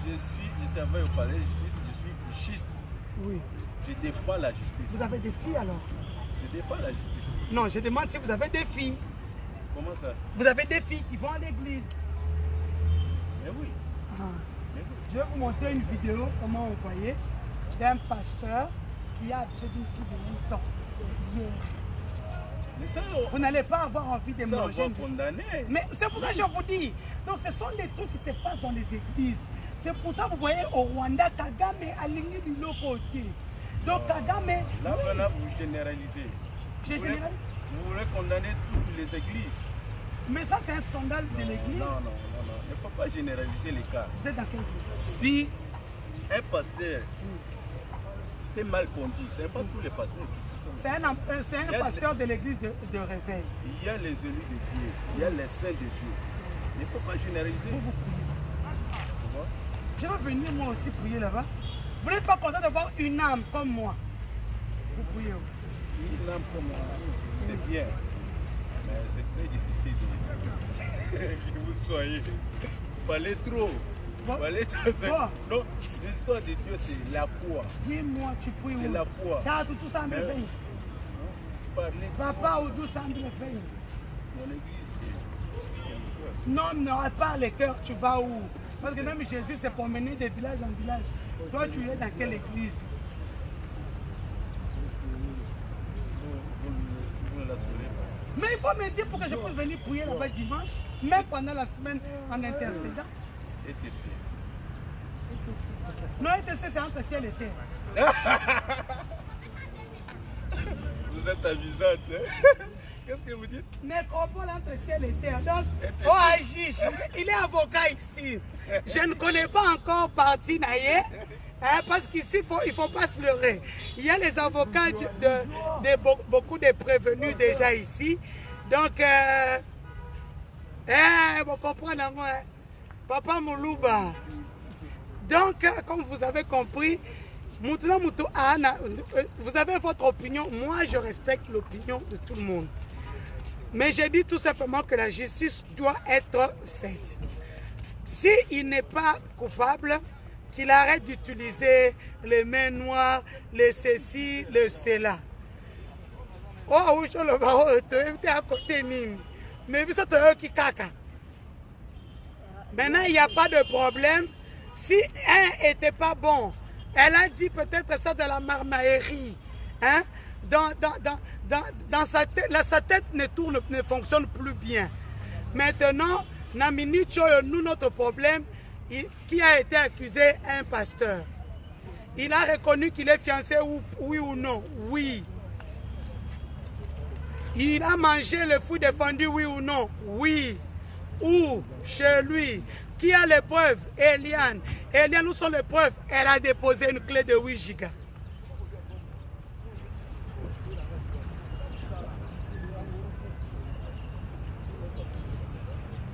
Je travaille au palais de justice, je suis juste. Oui. Je défends la justice. Vous avez des filles alors? Je défends la justice. Non, je demande si vous avez des filles. Comment ça? Vous avez des filles qui vont à l'église. Mais oui. Mais oui. Je vais vous montrer une vidéo, comment vous voyez, d'un pasteur qui a abusé d'une fille de 8 ans. Hier. Mais ça, vous n'allez pas avoir envie de ça manger. Condamné. Mais c'est pour ça que je vous dis. Donc ce sont des trucs qui se passent dans les églises. C'est pour ça que vous voyez au Rwanda, Kagame a ligné du loco aussi. Donc Kagame... Là, maintenant, vous généralisez. Vous voulez condamner toutes les églises. Mais ça, c'est un scandale de l'église. Non. Il ne faut pas généraliser les cas. Vous êtes dans quel église? Si un pasteur, c'est mal conduit, ce n'est pas tous les pasteurs qui sont. C'est un pasteur de l'église de réveil. Il y a les élus de Dieu, il y a les saints de Dieu. Il ne faut pas généraliser. Vous priez. Je vais venir moi aussi prier là-bas. Vous n'êtes pas content d'avoir une âme comme moi. Vous priez. Une âme comme moi, c'est bien. Mais c'est très difficile que vous soyez. Vous parlez trop. Vous parlez trop. Non, l'histoire de Dieu, c'est la foi. Dis-moi, tu pries où? C'est la foi. Tout ça me veille. Papa, où tout ça me veille? Mon église, c'est non, n'aura pas les cœurs, tu vas où? Parce que même Jésus s'est promené de village en village. Toi, tu es dans quelle église? Vous ne la saurez pas. Mais il faut me dire pour que je puisse venir prier là-bas dimanche, même pendant la semaine en intercédant. ETC. Non, ETC, c'est entre ciel et terre. Vous êtes amusante, hein? Qu'est-ce que vous dites? Nécropole entre ciel et terre. Donc, OAJ, il est avocat ici. Je ne connais pas encore parti Naye, parce qu'ici, il ne faut pas se leurrer. Il y a les avocats de beaucoup de prévenus déjà ici. Donc, vous comprenez, Papa Moulouba. Donc, comme vous avez compris, Vous avez votre opinion, moi je respecte l'opinion de tout le monde. Mais j'ai dit tout simplement que la justice doit être faite. S'il n'est pas coupable, qu'il arrête d'utiliser les mains noires, les ceci, le cela. Oh oui, je le vois, tu es à côté Nini. Mais ça te qui caca. Maintenant, il n'y a pas de problème. Si un n'était pas bon, elle a dit peut-être ça de la marmaillerie. Hein? Dans sa tête, sa tête ne fonctionne plus bien. Maintenant, nous, notre problème, qui a été accusé, un pasteur. Il a reconnu qu'il est fiancé, oui ou non? Oui. Il a mangé le fruit défendu, oui ou non? Oui. Où? Chez lui. Qui a les preuves? Eliane. Eliane, où sont les preuves? Elle a déposé une clé de 8 gigas.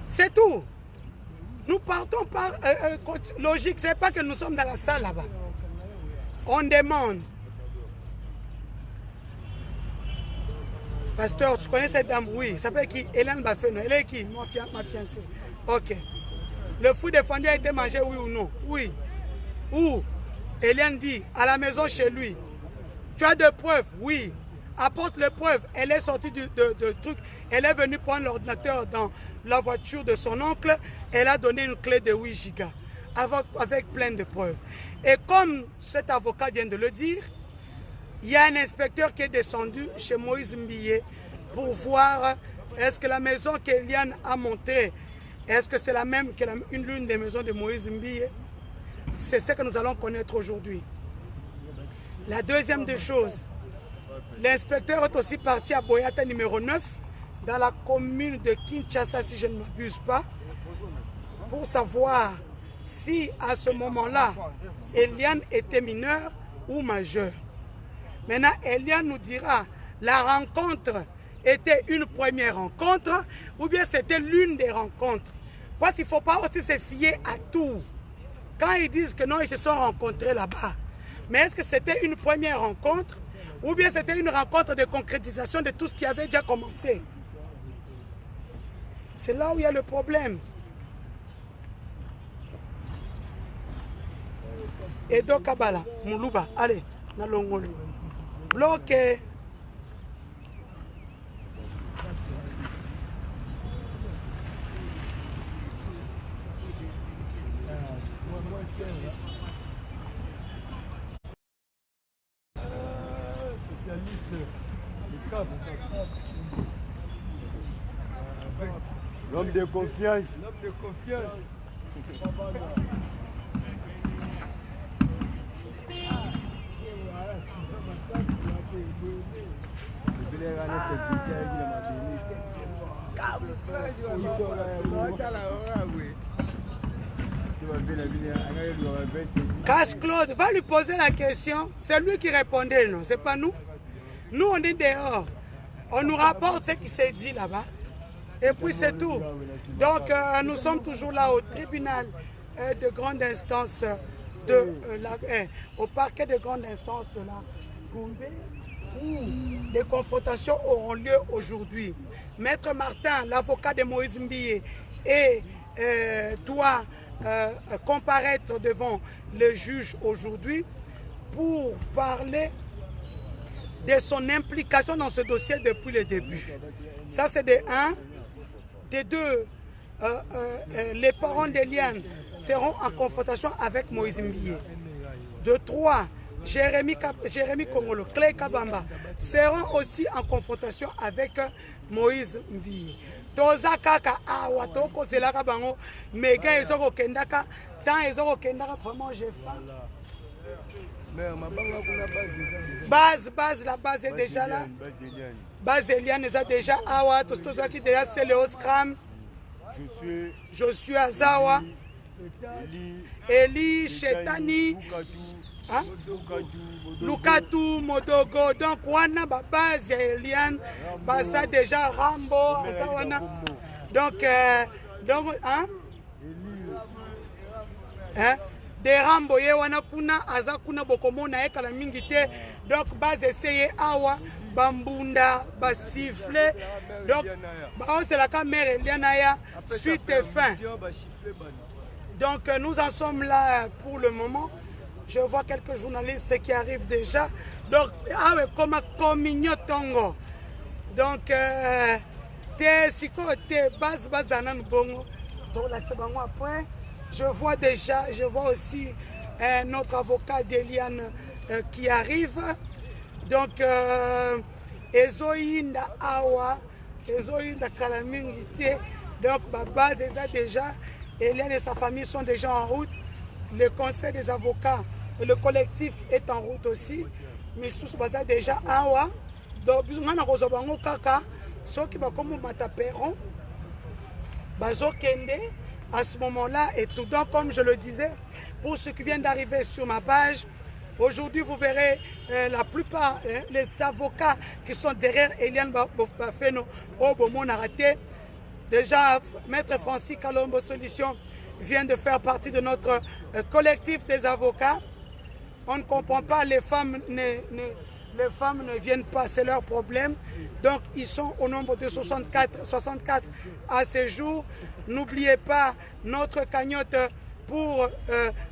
C'est tout. Nous partons par logique. Ce n'est pas que nous sommes dans la salle là-bas. On demande. Pasteur, tu connais cette dame? Oui. Ça s'appelle qui? Hélène Bafeno. Elle est qui? Ma fiancée. Ok. Le fruit défendu a été mangé, oui ou non? Oui. Où? Hélène dit, à la maison chez lui. Tu as des preuves? Oui. Apporte les preuves. Elle est sortie de truc. Elle est venue prendre l'ordinateur dans la voiture de son oncle. Elle a donné une clé de 8 gigas avec plein de preuves. Et comme cet avocat vient de le dire, il y a un inspecteur qui est descendu chez Moïse Mbiye pour voir est-ce que la maison qu'Eliane a montée, est-ce que c'est la même que l'une des maisons de Moïse Mbiye? C'est ce que nous allons connaître aujourd'hui. La deuxième des choses, l'inspecteur est aussi parti à Boyata numéro 9, dans la commune de Kinshasa, si je ne m'abuse pas, pour savoir si à ce moment-là, Eliane était mineure ou majeure. Maintenant, Eliane nous dira, la rencontre était une première rencontre ou bien c'était l'une des rencontres. Parce qu'il ne faut pas aussi se fier à tout. Quand ils disent que non, ils se sont rencontrés là-bas. Mais est-ce que c'était une première rencontre ou bien c'était une rencontre de concrétisation de tout ce qui avait déjà commencé? C'est là où il y a le problème. Et donc, Kabbalah, Moulouba, allez, Nalongolu. Bloqué. L'homme de confiance. L'homme de confiance. Casse-Claude, va lui poser la question. C'est lui qui répondait, non? C'est pas nous. Nous, on est dehors. On nous rapporte ce qui s'est dit là-bas. Et puis c'est tout. Donc, nous sommes toujours là au tribunal de grande instance au parquet de grande instance de la Gombe, où des confrontations auront lieu aujourd'hui. Maître Martin, l'avocat de Moïse Mbiye, doit comparaître devant le juge aujourd'hui pour parler de son implication dans ce dossier depuis le début. Ça, c'est de un. De deux, les parents d'Eliane seront en confrontation avec Moïse Mbiye. De trois, Jérémy Kongolo, Clé Kabamba seront aussi en confrontation avec Moïse Mbiye. Toza kaka awa toko zelaka bango mega ezoko kendaka tant ezoko kendaka vraiment j'ai faim. La base est déjà là. Base Eliane est déjà awa tostoza qui déjà c'est le Oscram. Je suis Azawa. Eli Chetani. Hein? Lukatu Modogo. Donc wana ba base Eliane basa déjà Rambo Azawana. Donc hein? Hein? de rambo ye wana kuna aza kuna bokomona ekala mingi te donc base essayer awa bambunda basifle donc baosela ka mère Eliana ya suite et fin. Donc nous en sommes là pour le moment. Je vois quelques journalistes qui arrivent déjà. Donc awe comme communion tongo. Donc te siko te base bazanan bongo. Donc là c'est bon après. Je vois aussi notre avocat d'Eliane qui arrive. Donc, Ezoïnda Awa, Ezoïnda Kalamingité. Donc, ma base déjà, Eliane et sa famille sont déjà en route. Le conseil des avocats, le collectif est en route aussi. Mais sous ce déjà Awa. Donc, on a reçu Kaka, ceux qui vont comme Mataperon, Bazo Kende. À ce moment-là et tout. Donc, comme je le disais, pour ceux qui viennent d'arriver sur ma page, aujourd'hui, vous verrez la plupart, les avocats qui sont derrière Eliane Bafeno au Beaumont Naraté. Déjà, Maître Francis Kalombo Solution vient de faire partie de notre collectif des avocats. On ne comprend pas, les femmes ne viennent pas, c'est leur problème. Donc, ils sont au nombre de 64 à ce jour. N'oubliez pas notre cagnotte pour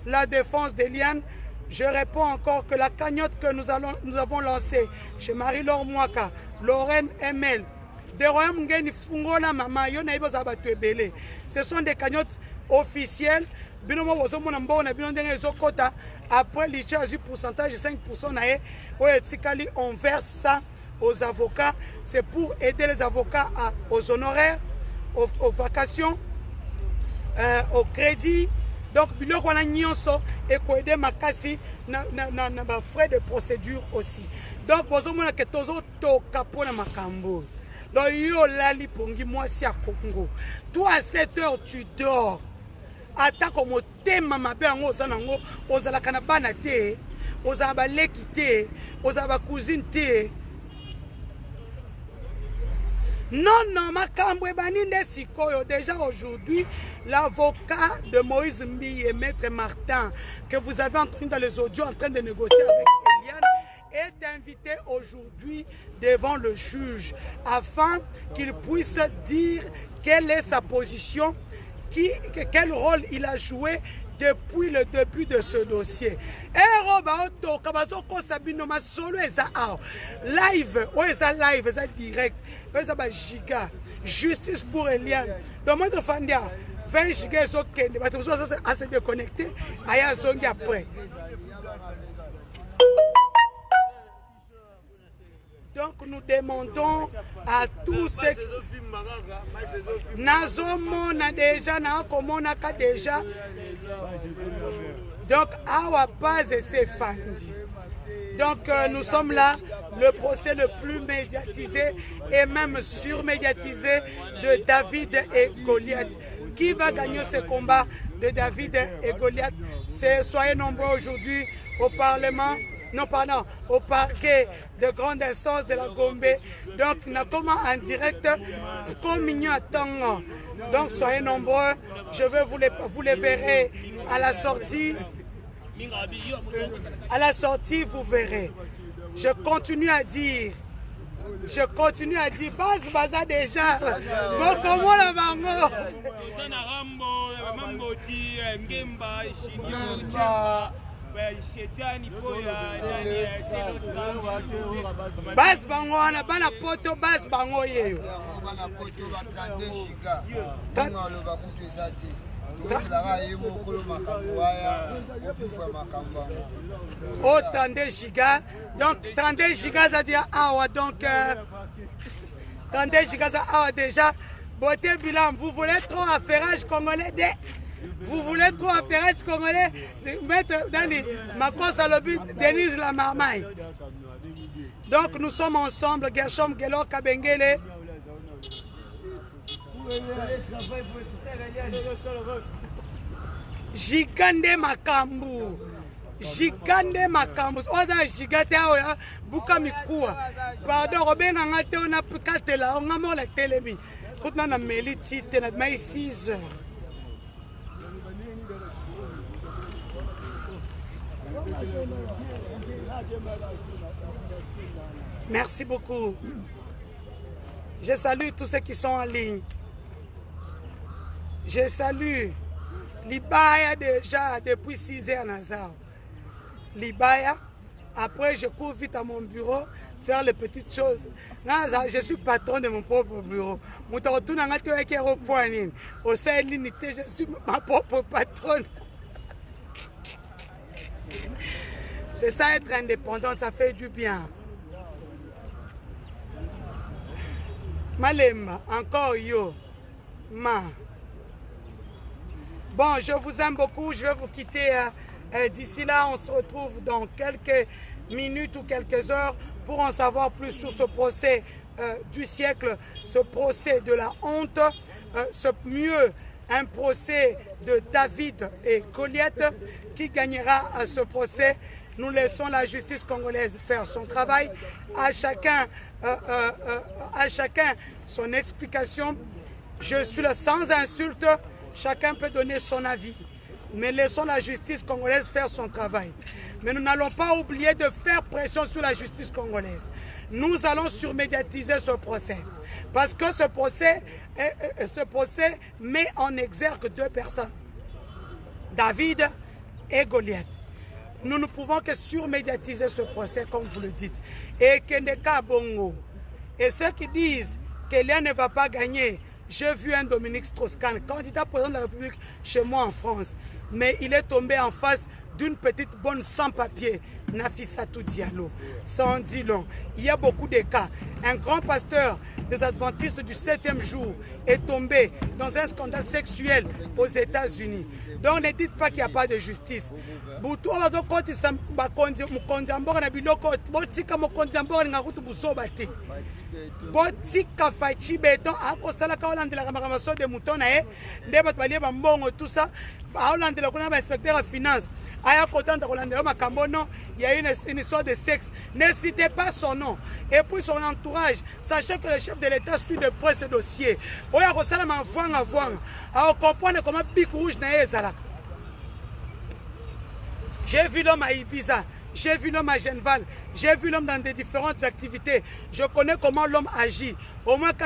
la défense d'Eliane. Je réponds encore que la cagnotte que nous avons lancée chez Marie-Laure Mwaka, Lorraine Emel, ce sont des cagnottes officielles. Après le pourcentage de 5%, on verse ça aux avocats. C'est pour aider les avocats aux honoraires, aux vacations, au crédit. Donc, biloko wana nyonso et aider makasi na frais de procédure aussi. Donc, bozomona ke tozo to kapona makambo. Donc, yo lali pongi mwasi ya Congo. Toi à 7 heures tu dors. Ata comme tema mabe yango ozanango ozala kana bana te, ozala ba leki te, ozala ba cousine te. Non, makambo ebaninde sikoyo. Déjà aujourd'hui, l'avocat de Moïse Mbi et Maître Martin, que vous avez entendu dans les audios en train de négocier avec Eliane, est invité aujourd'hui devant le juge afin qu'il puisse dire quelle est sa position, quel rôle il a joué depuis le début de ce dossier. Live, live, direct, giga, justice pour Eliane. Donc, moi, je fais 20 gigas, à se déconnecter, à y après. Donc nous demandons à tous ceux Nazomona déjà, Nakomona déjà. Donc à base c'est Fandi. Donc nous sommes là, le procès le plus médiatisé et même surmédiatisé de David et Goliath. Qui va gagner ce combat de David et Goliath? Soyez nombreux aujourd'hui au Parlement. Non, pardon, au parquet de grande instance de la Gombe. Donc, nous sommes en direct comme mignon à Tango. Donc, soyez nombreux. Je veux vous les verrez à la sortie. À la sortie, vous verrez. Je continue à dire. Base baza déjà. Bon, comment la maman? Bas bango wana bana poto bas bango yeyo. Bana poto ba 32 giga. Tanga lo ba kutu esati. Tosela yemo kolo makambo aya, ofifa makambo. Oh 32 giga. Donc 32 giga ça dit awa donc 32 giga ça awa déjà. Beauté bilan, vous voulez trop affairage congolais de vous voulez trop affairage congolais, mettre dans les Macos à l'obut, Denise la marmaille. Donc nous sommes ensemble, Gershom, Gelor, Kabengele. Jikande Makambu. Jikande Makambu. Oda Jigate Aoya, Buka Mikua. Pardon, Robin Angate, on a pu katela, on a mort la télémi. Quand on a mêlé titre, on a mis 6 heures. Merci beaucoup. Je salue tous ceux qui sont en ligne. Je salue Libaya déjà depuis 6 heures, Nazar. Libaya. Après, je cours vite à mon bureau, faire les petites choses. Je suis patron de mon propre bureau. Je suis ma propre patronne. C'est ça, être indépendante, ça fait du bien. Malema, encore yo. Ma. Bon, je vous aime beaucoup. Je vais vous quitter. D'ici là, on se retrouve dans quelques minutes ou quelques heures pour en savoir plus sur ce procès du siècle, ce procès de la honte, mieux un procès de David et Goliath. Qui gagnera à ce procès? Nous laissons la justice congolaise faire son travail. À chacun son explication. Je suis là sans insulte. Chacun peut donner son avis. Mais laissons la justice congolaise faire son travail. Mais nous n'allons pas oublier de faire pression sur la justice congolaise. Nous allons surmédiatiser ce procès. Parce que ce procès met en exergue 2 personnes. David et Goliath. Nous ne pouvons que surmédiatiser ce procès, comme vous le dites. Et Kendeka Bongo. Et ceux qui disent qu'Elia ne va pas gagner, j'ai vu un Dominique Strauss-Kahn, candidat président de la République chez moi en France. Mais il est tombé en face d'une petite bonne sans-papier, Nafissatou Diallo. Ça en dit long. Il y a beaucoup de cas. Un grand pasteur des adventistes du 7e jour est tombé dans un scandale sexuel aux États-Unis. Donc ne dites pas qu'il n'y a pas de justice. Botika fachi beton akosala ka olandela kamakaso de mutona nde bato balie bambongo tout ça aolandela kuna ba inspecteur de finance aya kotanda kolandela makambo non il y a une histoire de sexe. Ne citez pas son nom et puis son entourage. Sachez que le chef de l'État suit de près ce dossier. Oya kosala mavwanga vwanga a comprendre comment bic rouge na ezala. J'ai vu l'homme à Ibiza. J'ai vu l'homme à Genval, j'ai vu l'homme dans des différentes activités. Je connais comment l'homme agit. Au moins, quand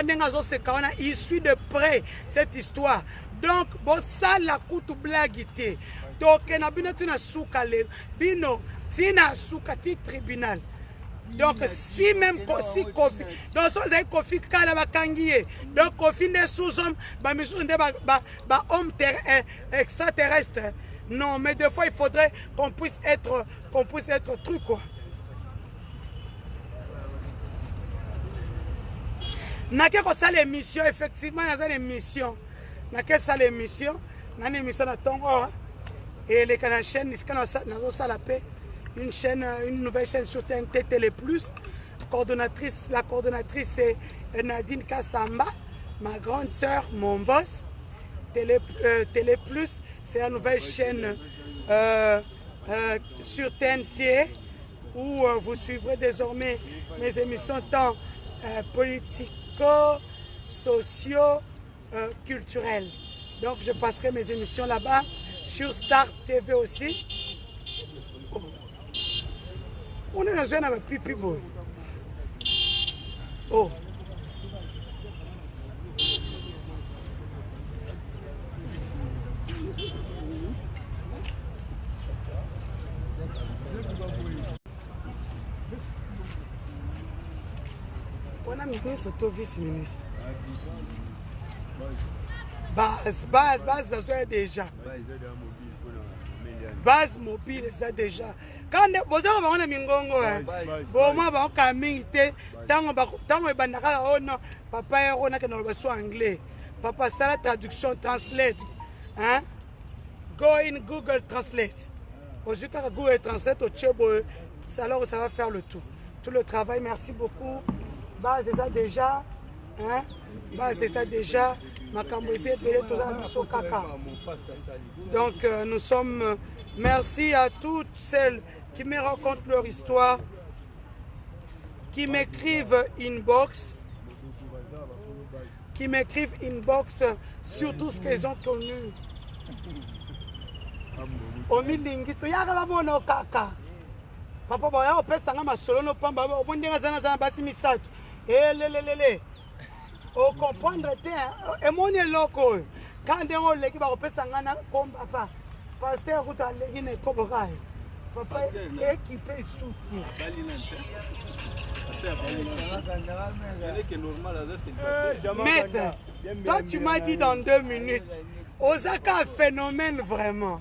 il suit de près cette histoire. Donc, ça la coûte blagité. Donc, tribunal. Donc, si même si Kofi, donc si Kofi Kalabakangié, donc Kofi n'est sous-homme, homme extraterrestre. Non, mais des fois, il faudrait qu'on puisse être truc, quoi. N'a que ça l'émission, effectivement, il y a une émission. N'a que ça l'émission, il y a une émission à Tongo. Et les canaux chaîne, une nouvelle chaîne sur TNT Télé Plus. La coordonnatrice c'est Nadine Kassamba, ma grande sœur, mon boss. Télé Plus, c'est la nouvelle chaîne sur TNT où vous suivrez désormais mes émissions tant politico, socio, culturelles. Donc je passerai mes émissions là-bas sur Star TV aussi. Oh. On est dans un pipi boy. Oh. On a ministre, vice-ministre. Base, ça soit déjà. Base mobile, ça déjà. Quand vous avez un mingongo, bon, moi, papa est anglais. Papa, ça la traduction, translate. Hein? Go in Google Translate. Aujourd'hui, quand Google Translate au Tchèbo, alors ça va faire le tout. Tout le travail, merci beaucoup. Base, c'est ça déjà. Hein? Base, c'est ça déjà. Donc, nous sommes. Merci à toutes celles qui me racontent leur histoire, qui m'écrivent inbox, sur tout ce qu'elles ont connu. omilingi toyaka babona okaka papa boya opesanga masolo no pamba obondenga zana basi misato elelelele o comprendre te emoni eloko quand on leki ba opesanga na komba pa pasteur kuta leki ne kobokai papa équipé soutien maître toi tu m'as dit dans 2 minutes Osaka un phénomène vraiment.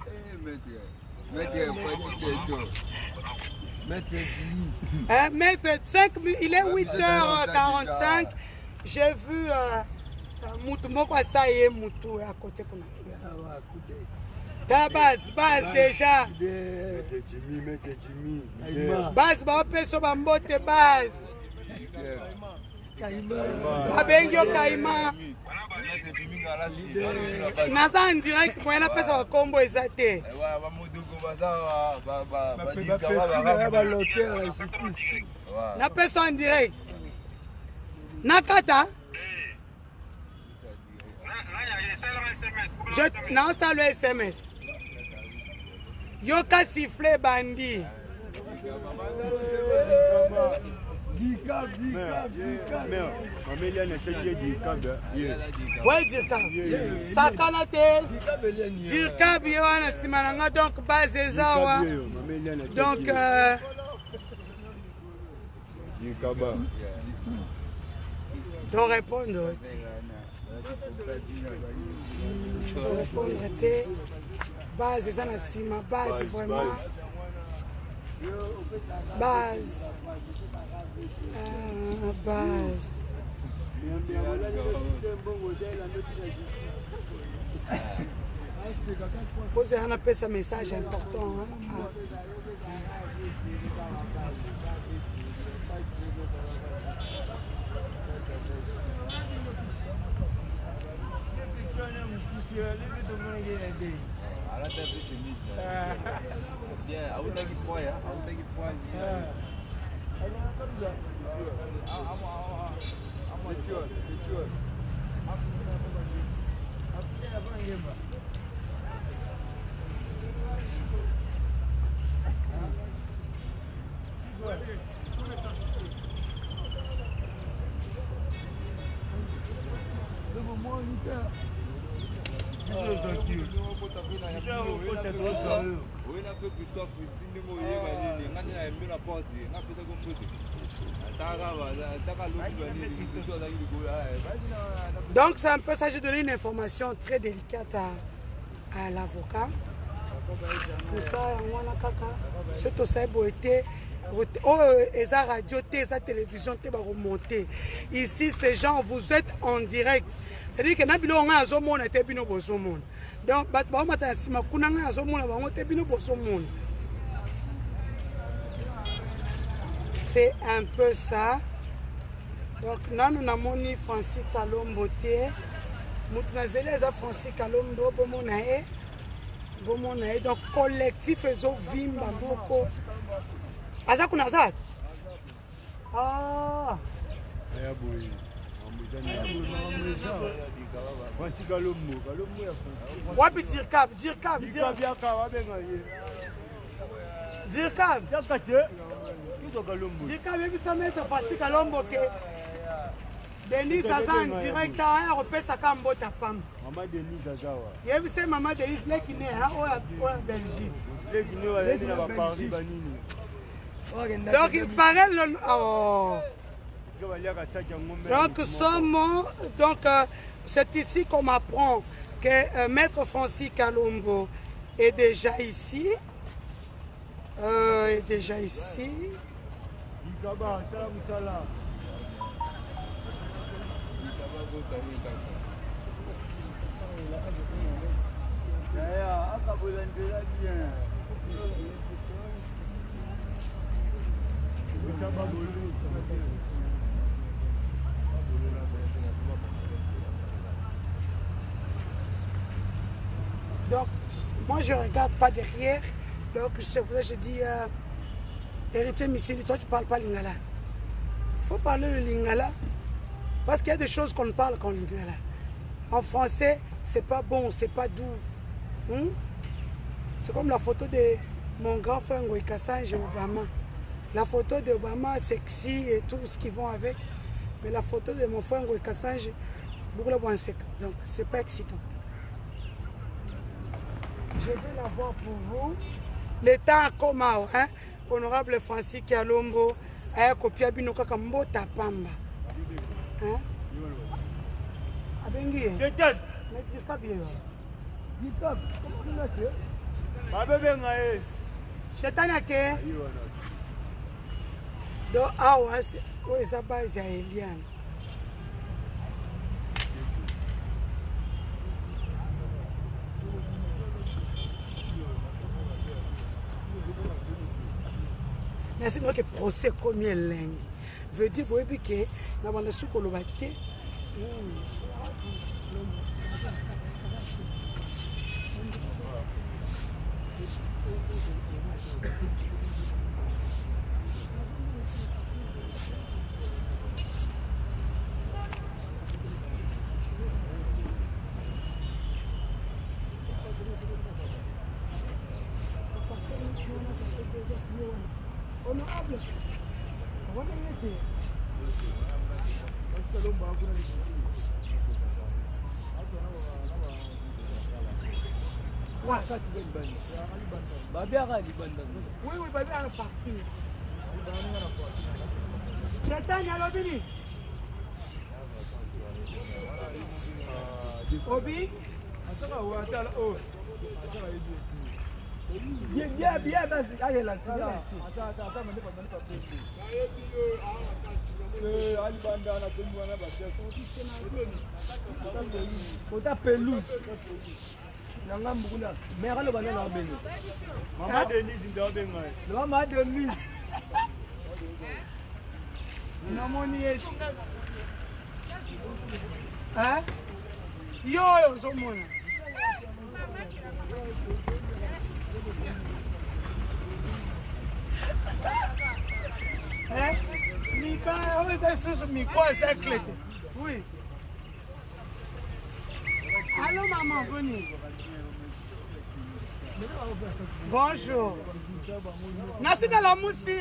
Maître 5, il est 8h45. J'ai vu Moutoumoko Asaye Moutou à côté. Ta base déjà. Base, on peut se bambote base. Abengyo Kaima. Naza en direct, moi, on a fait ça combo exacté. Na personne en direct. Nakata. Non, ça le SMS. Yoka sifflé bandi. Ouais, Dirkab. Sakalate. Dirkab, Yoana Simananga, donc base Zawa. Donc, t'en répondre. T'en répondre, t'es. Base Zana Sima, base vraiment. Base. Base. Vous avez un message important. Hein? Donc c'est un peu ça, j'ai donné une information très délicate à l'avocat. Pour ça, on a caca. C'est tout ça, beauté. Esa radio, esa télévision, te remonter. Ici, ces gens, vous êtes en direct. C'est-à-dire que Nabilo on a zomon et tebino bosomon. Donc, batma sima kunanga zomon la bango tebino bosomon. C'est un peu ça. Donc, nous avons Francis Kalombo. Nous avons Francis Kalombo. Donc, collectif Ezo Vimba Boko. Azak ou Nazak? Ah! Francis Kalombo. Wapi Dirkab? Dirkab. Dirkab, il faut mettre Francis Kalombo. Denise Aza en direct à repère sa cambo ta femme. Maman Denise Azawa. Il y a maman Denise qui est à Belgique. Donc il paraît le. Oh. Donc c'est ici qu'on m'apprend que Maître Francis Kalombo est déjà ici. Donc, moi je ne regarde pas derrière. Donc, c'est pour ça que je dis, héritier Missili, toi tu ne parles pas lingala. Il faut parler le lingala. Parce qu'il y a des choses qu'on ne parle qu'en lingala. En français, c'est pas bon, c'est pas doux. C'est comme la photo de mon grand frère Ngoï Kassange et Obama. La photo d'Obama sexy et tout ce qui vont avec. Mais la photo de mon frère Ngoï Kassange, beaucoup de bon sec. Donc c'est pas excitant. Je vais la voir pour vous. L'état comment, hein? Honorable Francis Kialombo, a copié Binoka Kambo Tapamba. Hein? Abengi. Chetan. Chetan yake. Do awas, o esa base ya Eliane. Merci moi que procès comme il langue veut dire que na banda suko lo baté. Honorable. Oui, oui, Babi a parti. Chetan Yalobini. Obi. Bien, vas-y. Allez, là. Maman Denise. Hein? Yo, Zomona. Hein? Oui. Allô, maman, venez. Bonjour. Merci de la moussi.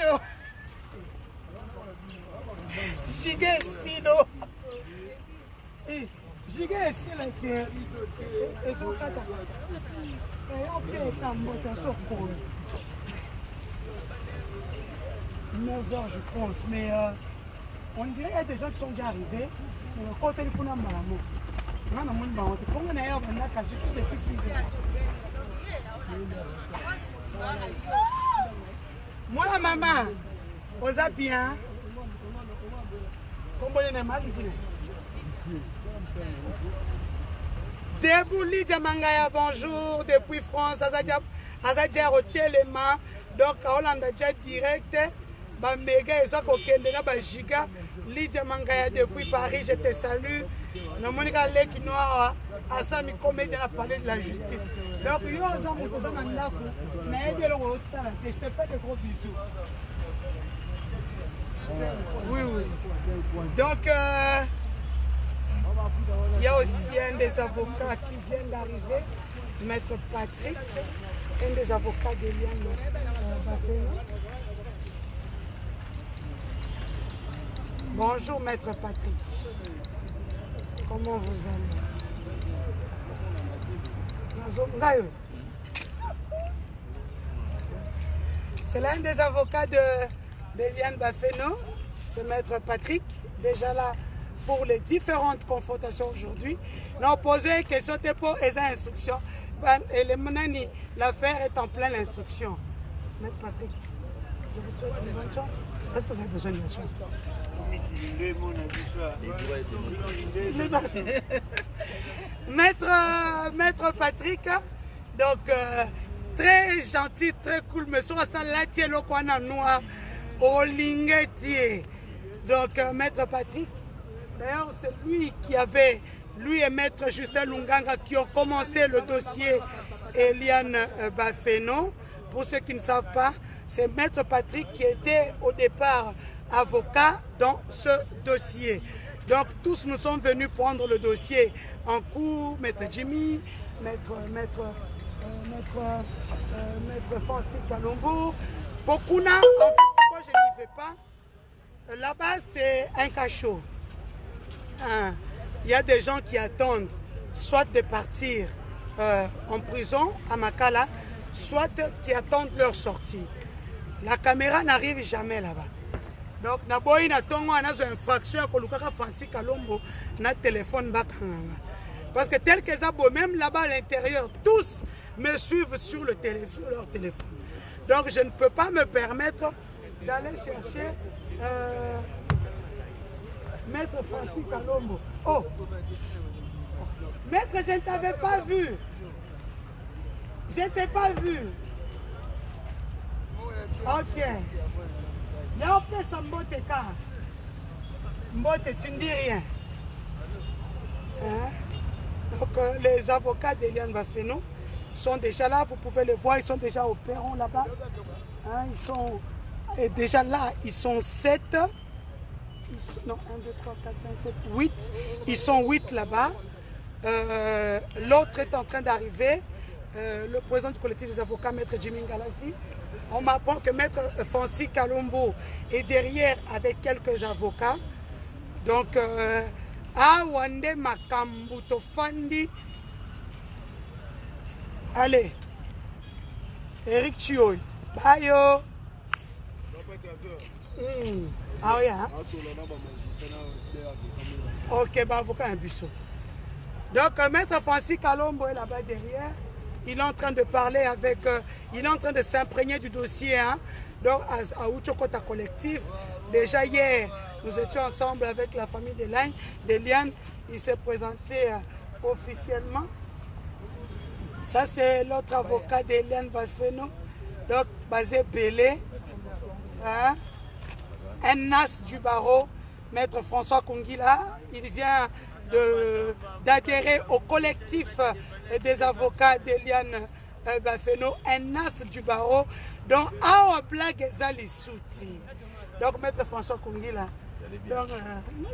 Giga Sino. Giga Sino. Et son kata. Et après, il a monté sur pour 9 heures, je pense. Mais on dirait qu'il y a des gens qui sont déjà arrivés. Mais le côté de Puna Malamo. Je suis depuis 6 heures. Moi, la maman, on a bien. Debout Lydia Mangaya, bonjour, depuis France, Azadja au Téléma, donc à Hollande direct, Méga et Zako Kendena, Giga, Lydia Mangaya depuis Paris, je te salue. Na monika leki noa asami comédien a parlé de la justice. Donc yo za moto za na ndako na yebi eloko osala te. Je te fais de gros bisous. Oui, oui. Donc il y a aussi un des avocats qui vient d'arriver, Maître Patrick, un des avocats de Liane Bafeno. Bonjour Maître Patrick. Comment vous allez? C'est l'un des avocats de Liane Bafeno, c'est Maître Patrick, déjà là pour les différentes confrontations aujourd'hui. Nous avons posé une question pour les instructions. L'affaire est en pleine instruction. Maître Patrick, je vous souhaite une bonne chance. Est-ce que vous avez besoin de la chance? Maître Patrick, donc très gentil, très cool, mais sur ça là tiens le coin noir au lingetier. Donc Maître Patrick, d'ailleurs c'est lui qui avait, lui et Maître Justin Lunganga qui ont commencé le dossier Eliane Bafeno. Pour ceux qui ne savent pas, c'est Maître Patrick qui était au départ avocat dans ce dossier. Donc tous nous sommes venus prendre le dossier en cours, Maître Jimmy, Maître Maître Francis Kalombo. Pokuna, en fait, pourquoi je n'y vais pas? Là-bas, c'est un cachot. Hein. Il y a des gens qui attendent soit de partir en prison à Makala, soit qui attendent leur sortie. La caméra n'arrive jamais là-bas. Donc, naboyi na tongo anazo infraction ko lukaka Francis Kalombo na téléphone bakanga. Parce que tel que ça, même là-bas à l'intérieur, tous me suivent sur leur téléphone. Donc, je ne peux pas me permettre d'aller chercher Maître Francis Kalombo. Oh, Maître, je ne t'avais pas vu. Je ne t'ai pas vu. Ok. Là, on fait ça, Mbote car. Mbote, tu ne dis rien. Hein? Donc, les avocats d'Eliane Bafeno sont déjà là, vous pouvez le voir, ils sont déjà au perron là-bas. Hein? Ils sont déjà là, ils sont 7. Non, 1, 2, 3, 4, 5, 7, 8. Ils sont 8 là-bas. L'autre est en train d'arriver. Le président du collectif des avocats, Maître Jimmy Galassi. On m'apprend que Maître Francis Kalombo est derrière avec quelques avocats. Donc, Awande Makambuto Fandi. Allez. Eric Chioy. Bayo. Ah oui, hein? Ok, bah, avocat un buisson. Donc, Maître Francis Kalombo est là-bas derrière. Il est en train de parler avec, il est en train de s'imprégner du dossier. Hein? Donc, à Uchokota Collectif, déjà hier, nous étions ensemble avec la famille d'Eliane. Il s'est présenté officiellement. Ça, c'est l'autre avocat d'Eliane Bafeno, donc basé Belé. Hein? Un as du barreau, Maître François Kongila. Il vient d'adhérer au collectif des avocats d'Eliane Bafeno, un as du barreau, dont Awa Blague Zali Souti. Donc, Maître François Kongila. Donc,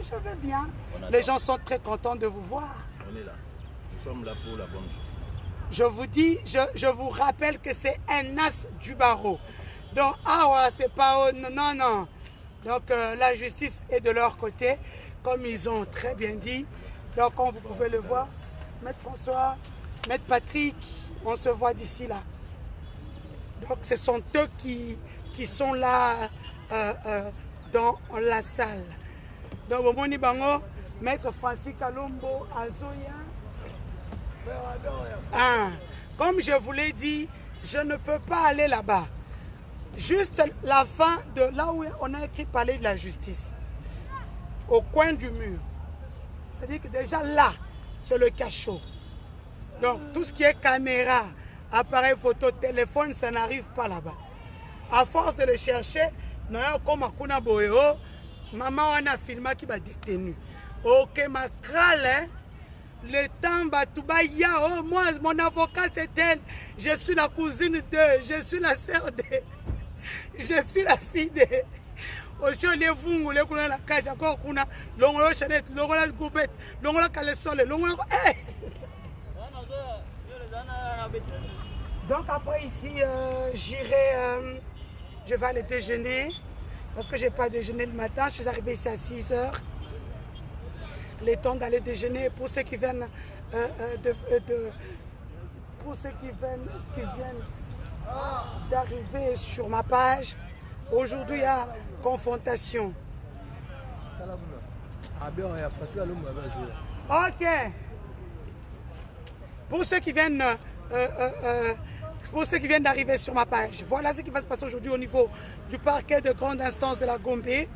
je vais bien. Les gens sont très contents de vous voir. On est là. Nous sommes là pour la bonne justice. Je vous dis, je vous rappelle que c'est un as du barreau. Donc, Awa, c'est pas... Non, non. Donc, la justice est de leur côté, comme ils ont très bien dit. Donc, comme vous pouvez le voir, Maître François, Maître Patrick, on se voit d'ici là. Donc, ce sont eux qui sont là dans la salle. Donc, au Moni Bango, Maître Francis Kalombo, Azoya. Comme je vous l'ai dit, je ne peux pas aller là-bas. Juste la fin de là où on a écrit parler de la justice. Au coin du mur. C'est-à-dire que déjà là, c'est le cachot. Donc tout ce qui est caméra, appareil photo, téléphone, ça n'arrive pas là-bas. À force de le chercher, comme Akuna Boyo, maman a filmé qui va détenu. Ok, ma crâle, le temps Batouba, oh, moi, mon avocat c'est elle. Je suis la cousine de, je suis la sœur de, je suis la fille de. Aussi, les vungu, les kuna la cage, encore kuna, l'ongolo chanette, l'ongolo goubet, l'ongolo calessole, l'ongolo. Donc après ici, j'irai, je vais aller déjeuner, parce que je n'ai pas déjeuné le matin, je suis arrivé ici à 6 h. Le temps d'aller déjeuner pour ceux qui viennent pour ceux qui viennent d'arriver sur ma page. Aujourd'hui, il y a confrontation. Ok. Pour ceux qui viennent d'arriver sur ma page, voilà ce qui va se passer aujourd'hui au niveau du parquet de grande instance de la Gombe.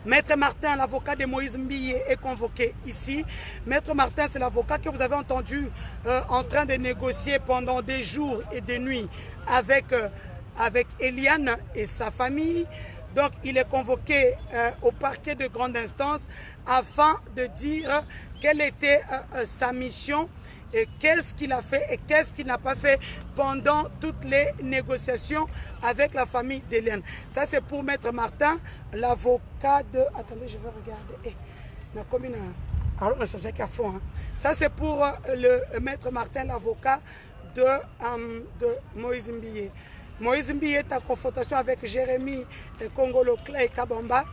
Maître Martin, l'avocat de Moïse Mbiye, est convoqué ici. Maître Martin, c'est l'avocat que vous avez entendu en train de négocier pendant des jours et des nuits avec Eliane et sa famille. Donc, il est convoqué au parquet de grande instance afin de dire quelle était sa mission et qu'est-ce qu'il a fait et qu'est-ce qu'il n'a pas fait pendant toutes les négociations avec la famille d'Eliane. Ça, c'est pour Maître Martin, l'avocat de... Attendez, je vais regarder. Ma commune... Alors, ça, c'est pour le Maître Martin, l'avocat de Moïse Mbiye. Moïse Mbiye est en confrontation avec Jérémy Kongolo Clay Kabamba,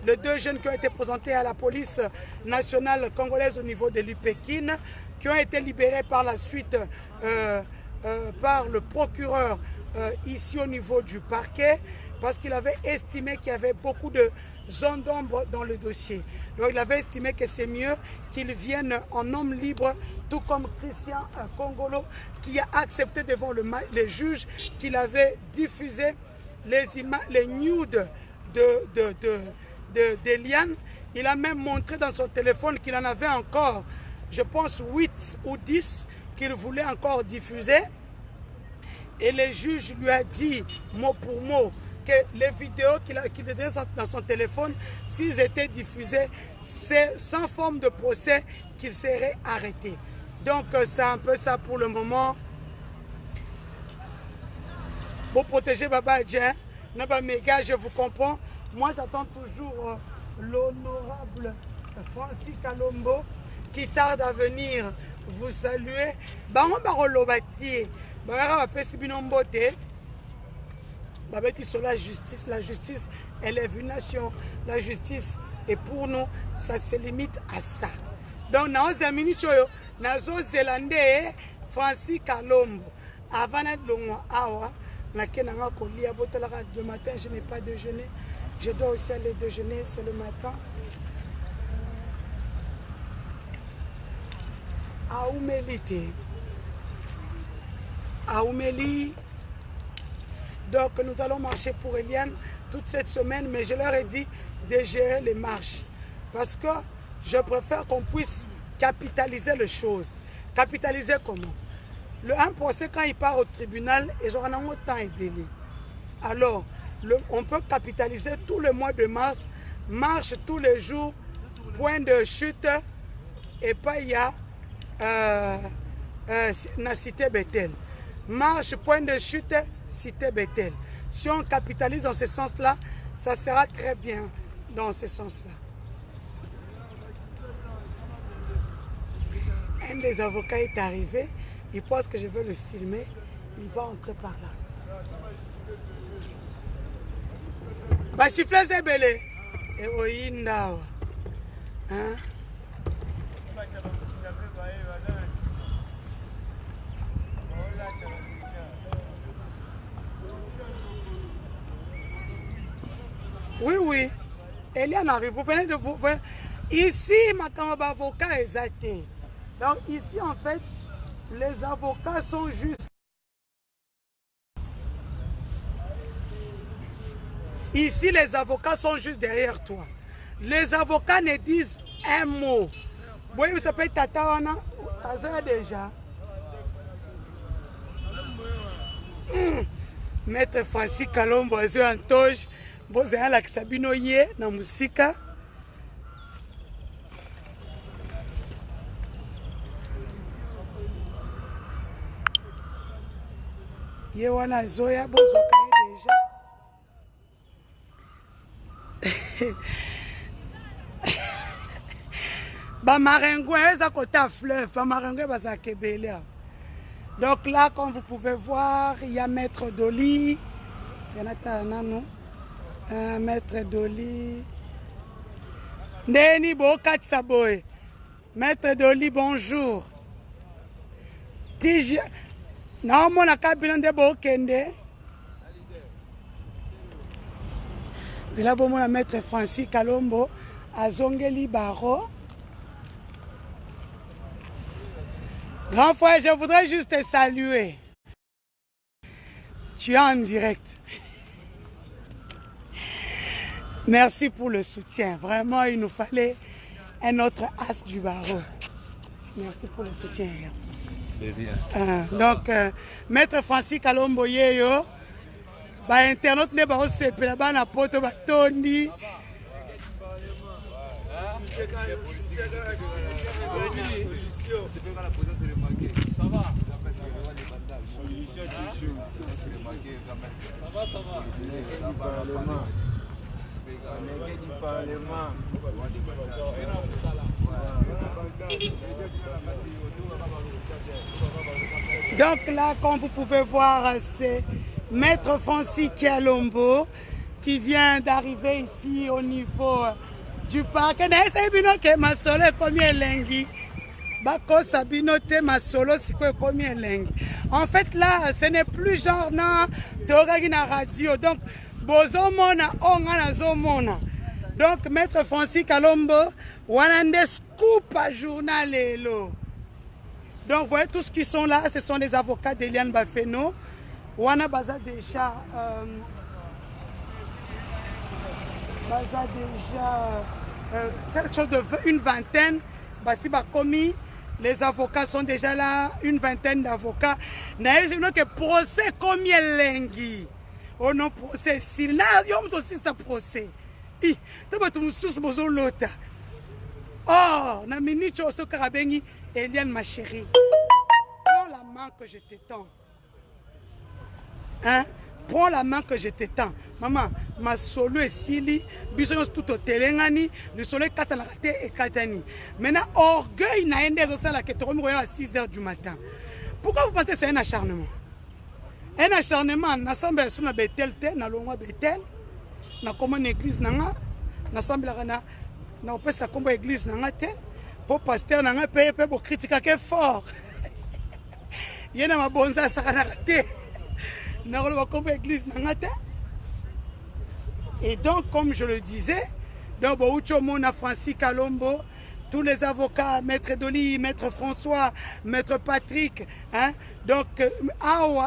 les deux jeunes qui ont été présentés à la police nationale congolaise au niveau de l'UPEKIN, qui ont été libérés par la suite par le procureur ici au niveau du parquet, parce qu'il avait estimé qu'il y avait beaucoup de zones d'ombre dans le dossier. Donc il avait estimé que c'est mieux qu'ils viennent en homme libre, tout comme Christian Kongolo, qui a accepté devant les juges qu'il avait diffusé les nudes d'Eliane. Il a même montré dans son téléphone qu'il en avait encore, je pense 8 ou 10 qu'il voulait encore diffuser. Et le juge lui a dit mot pour mot que les vidéos qu'il était dans son téléphone, s'ils étaient diffusés, c'est sans forme de procès qu'il serait arrêté. Donc c'est un peu ça pour le moment. Pour protéger Baba Adjien, mes gars, je vous comprends. Moi j'attends toujours l'honorable Francis Kalombo qui tarde à venir vous saluer. Bango barolo bati, bagara bapesi bino mbote. Babeti sur la justice élève une nation. La justice est pour nous, ça se limite à ça. Donc naoze aminichoyo, nazo zélandais Francis Kalombo. Avant d'être long awa, na kenanga kolia botelaka le matin, je n'ai pas déjeuné. Je dois aussi aller déjeuner, c'est le matin. À Oumeli. Donc nous allons marcher pour Eliane toute cette semaine, mais je leur ai dit de gérer les marches. Parce que je préfère qu'on puisse capitaliser les choses. Capitaliser comment? Un procès, quand il part au tribunal, ils auront autant et délai. Alors, on peut capitaliser tout le mois de mars, marche tous les jours, point de chute, et pas il y a na cité Bethel. Marche, point de chute, cité Bethel. Si on capitalise dans ce sens-là, ça sera très bien dans ce sens-là. Un des avocats est arrivé, il pense que je veux le filmer, il va entrer par là. Bah siffler c'est belé. Héroïne là. Hein? Oui, oui. Eliane arrive. Vous venez de vous voir. Ici, ma camarade avocat est exacté. Donc ici, en fait, les avocats sont juste. Ici, les avocats sont juste derrière toi. Les avocats ne disent un mot. Oui, vous savez, Tata Wana, Tata déjà. Maître Francis Kalombo, Azio Antoge, Bozéa Laksabino Ye, na musika. Ye wana Zoya, Bozoka déjà. Ba marengo eza kota fleuve, ba marengo baza kebele. Donc là, comme vous pouvez voir, il y a Maître Doli. Il y en a Taranano. Maître Doli. Ndeni Bo Katsaboy. Maître Doli, bonjour. Tij. Non, mon akabina de Bo Kende. De là, bon, mon Maître Francis Kalombo. À Zongeli Baro. Grand frère, je voudrais juste te saluer. Tu es en direct. Merci pour le soutien. Vraiment, il nous fallait un autre as du barreau. Merci pour le soutien. C'est bien. Donc, Maître Francis Kalombo Yeyo, internaute ne ba osepela bana poto ba tondi. Ça va? Ça va. Donc là, comme vous pouvez voir, c'est Maître Francis Kalombo qui vient d'arriver ici au niveau du parc. En fait, là, ce n'est plus genre na radio. Donc, bozomona ongana zomona. Donc, Maître Francis Kalombo, wanande scoop à journal lelo. Donc, vous voyez, tous ceux qui sont là, ce sont les avocats d'Eliane Bafeno. Wana baza déjà quelque chose de une vingtaine. Basi bakomi, les avocats sont déjà là, une vingtaine d'avocats. Naïs, je que procès combien lengi. Oh non, procès s'il n'a yom aussi ça procès. I, t'as tu musus bozo lota. Oh, na minute au karabengi, Eliane ma chérie. Prends la main que je t'étends. Hein? Prends la main que je t'étends. Maman, ma solo est sili, bisous tout au telengani, le soleil katalakate et katani. Maintenant, orgueil n'a pas de la que tu à 6 h du matin. Pourquoi vous pensez que c'est un acharnement? Un acharnement, n'assemble sur la Bethel, na longwa Bethel, na commune église nanga, n'assemble na opesa combo église nanga te, pour pasteur nanga paye pour critiquer que fort. Yena ma bonza sakanakate. Et donc, comme je le disais, dans Francis Kalombo, tous les avocats, Maître Dolly, Maître François, Maître Patrick, hein, donc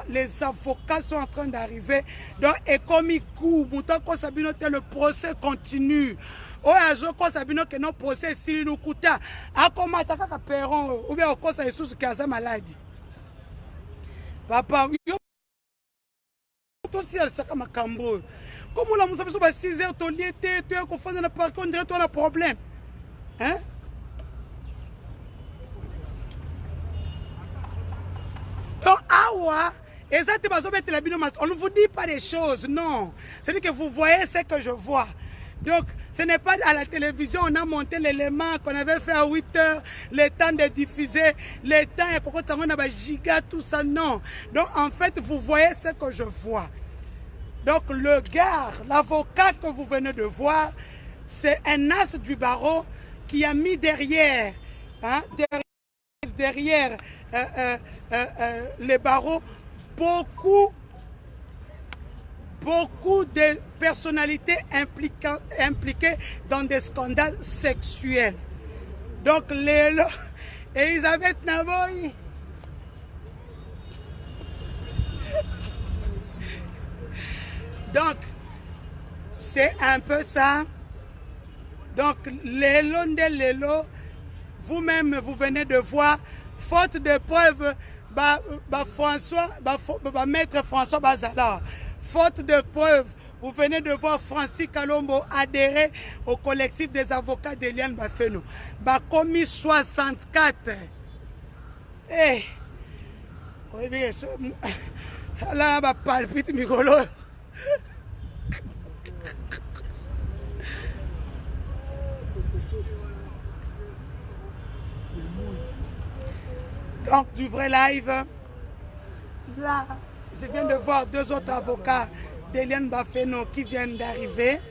les avocats sont en train d'arriver. Donc, et comme il court, le procès continue. Oh, que non procès si nous coûte à comment attaquer Perron ou bien au cause de sous qui a sa maladie. Papa, aussi elle saka makambo comme on a musa biso ba 6 h to liete to ya kofanda na parc on dirait toi un problème hein. Donc awa exact bazo mettre la bino mas on ne vous dit pas des choses non, c'est dire que vous voyez ce que je vois. Donc ce n'est pas à la télévision on a monté l'élément qu'on avait fait à 8 h, le temps de diffuser, le temps et pourquoi ça on a ba giga tout ça non. Donc en fait vous voyez ce que je vois. Donc le gars, l'avocat que vous venez de voir, c'est un as du barreau qui a mis derrière, hein, derrière les barreaux beaucoup de personnalités impliquées dans des scandales sexuels. Donc Lélo, Elisabeth Naboy, donc, c'est un peu ça. Donc, Lélo, vous-même, vous venez de voir, faute de preuves, Maître François Bazala, faute de preuves, vous venez de voir Francis Kalombo adhérer au collectif des avocats d'Eliane Bafeno. Commis 64. Eh, oui, bien sûr. Là, palpite, Migolo. Donc, du vrai live. Là, je viens de voir 2 autres avocats d'Eliane Bafeno qui viennent d'arriver.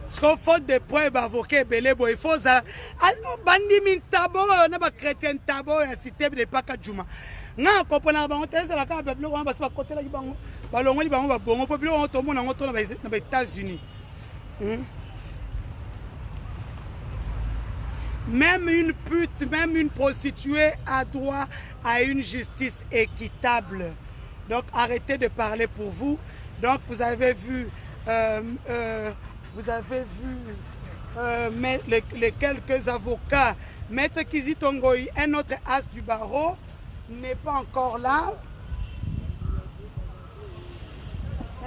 Parce qu'on faut des preuves avocat Belebo. Il faut ça. Bandimin tabo, on a pas chrétien tabo, et cité de Pakadjouma. Non, comprenez pas, on est là, quand on va se côté là, on va bon, on peut plus on tombe dans les États-Unis. Même une pute, même une prostituée a droit à une justice équitable. Donc arrêtez de parler pour vous. Donc vous avez vu, les quelques avocats. Maître Kizi Tongoï, un autre as du barreau, n'est pas encore là.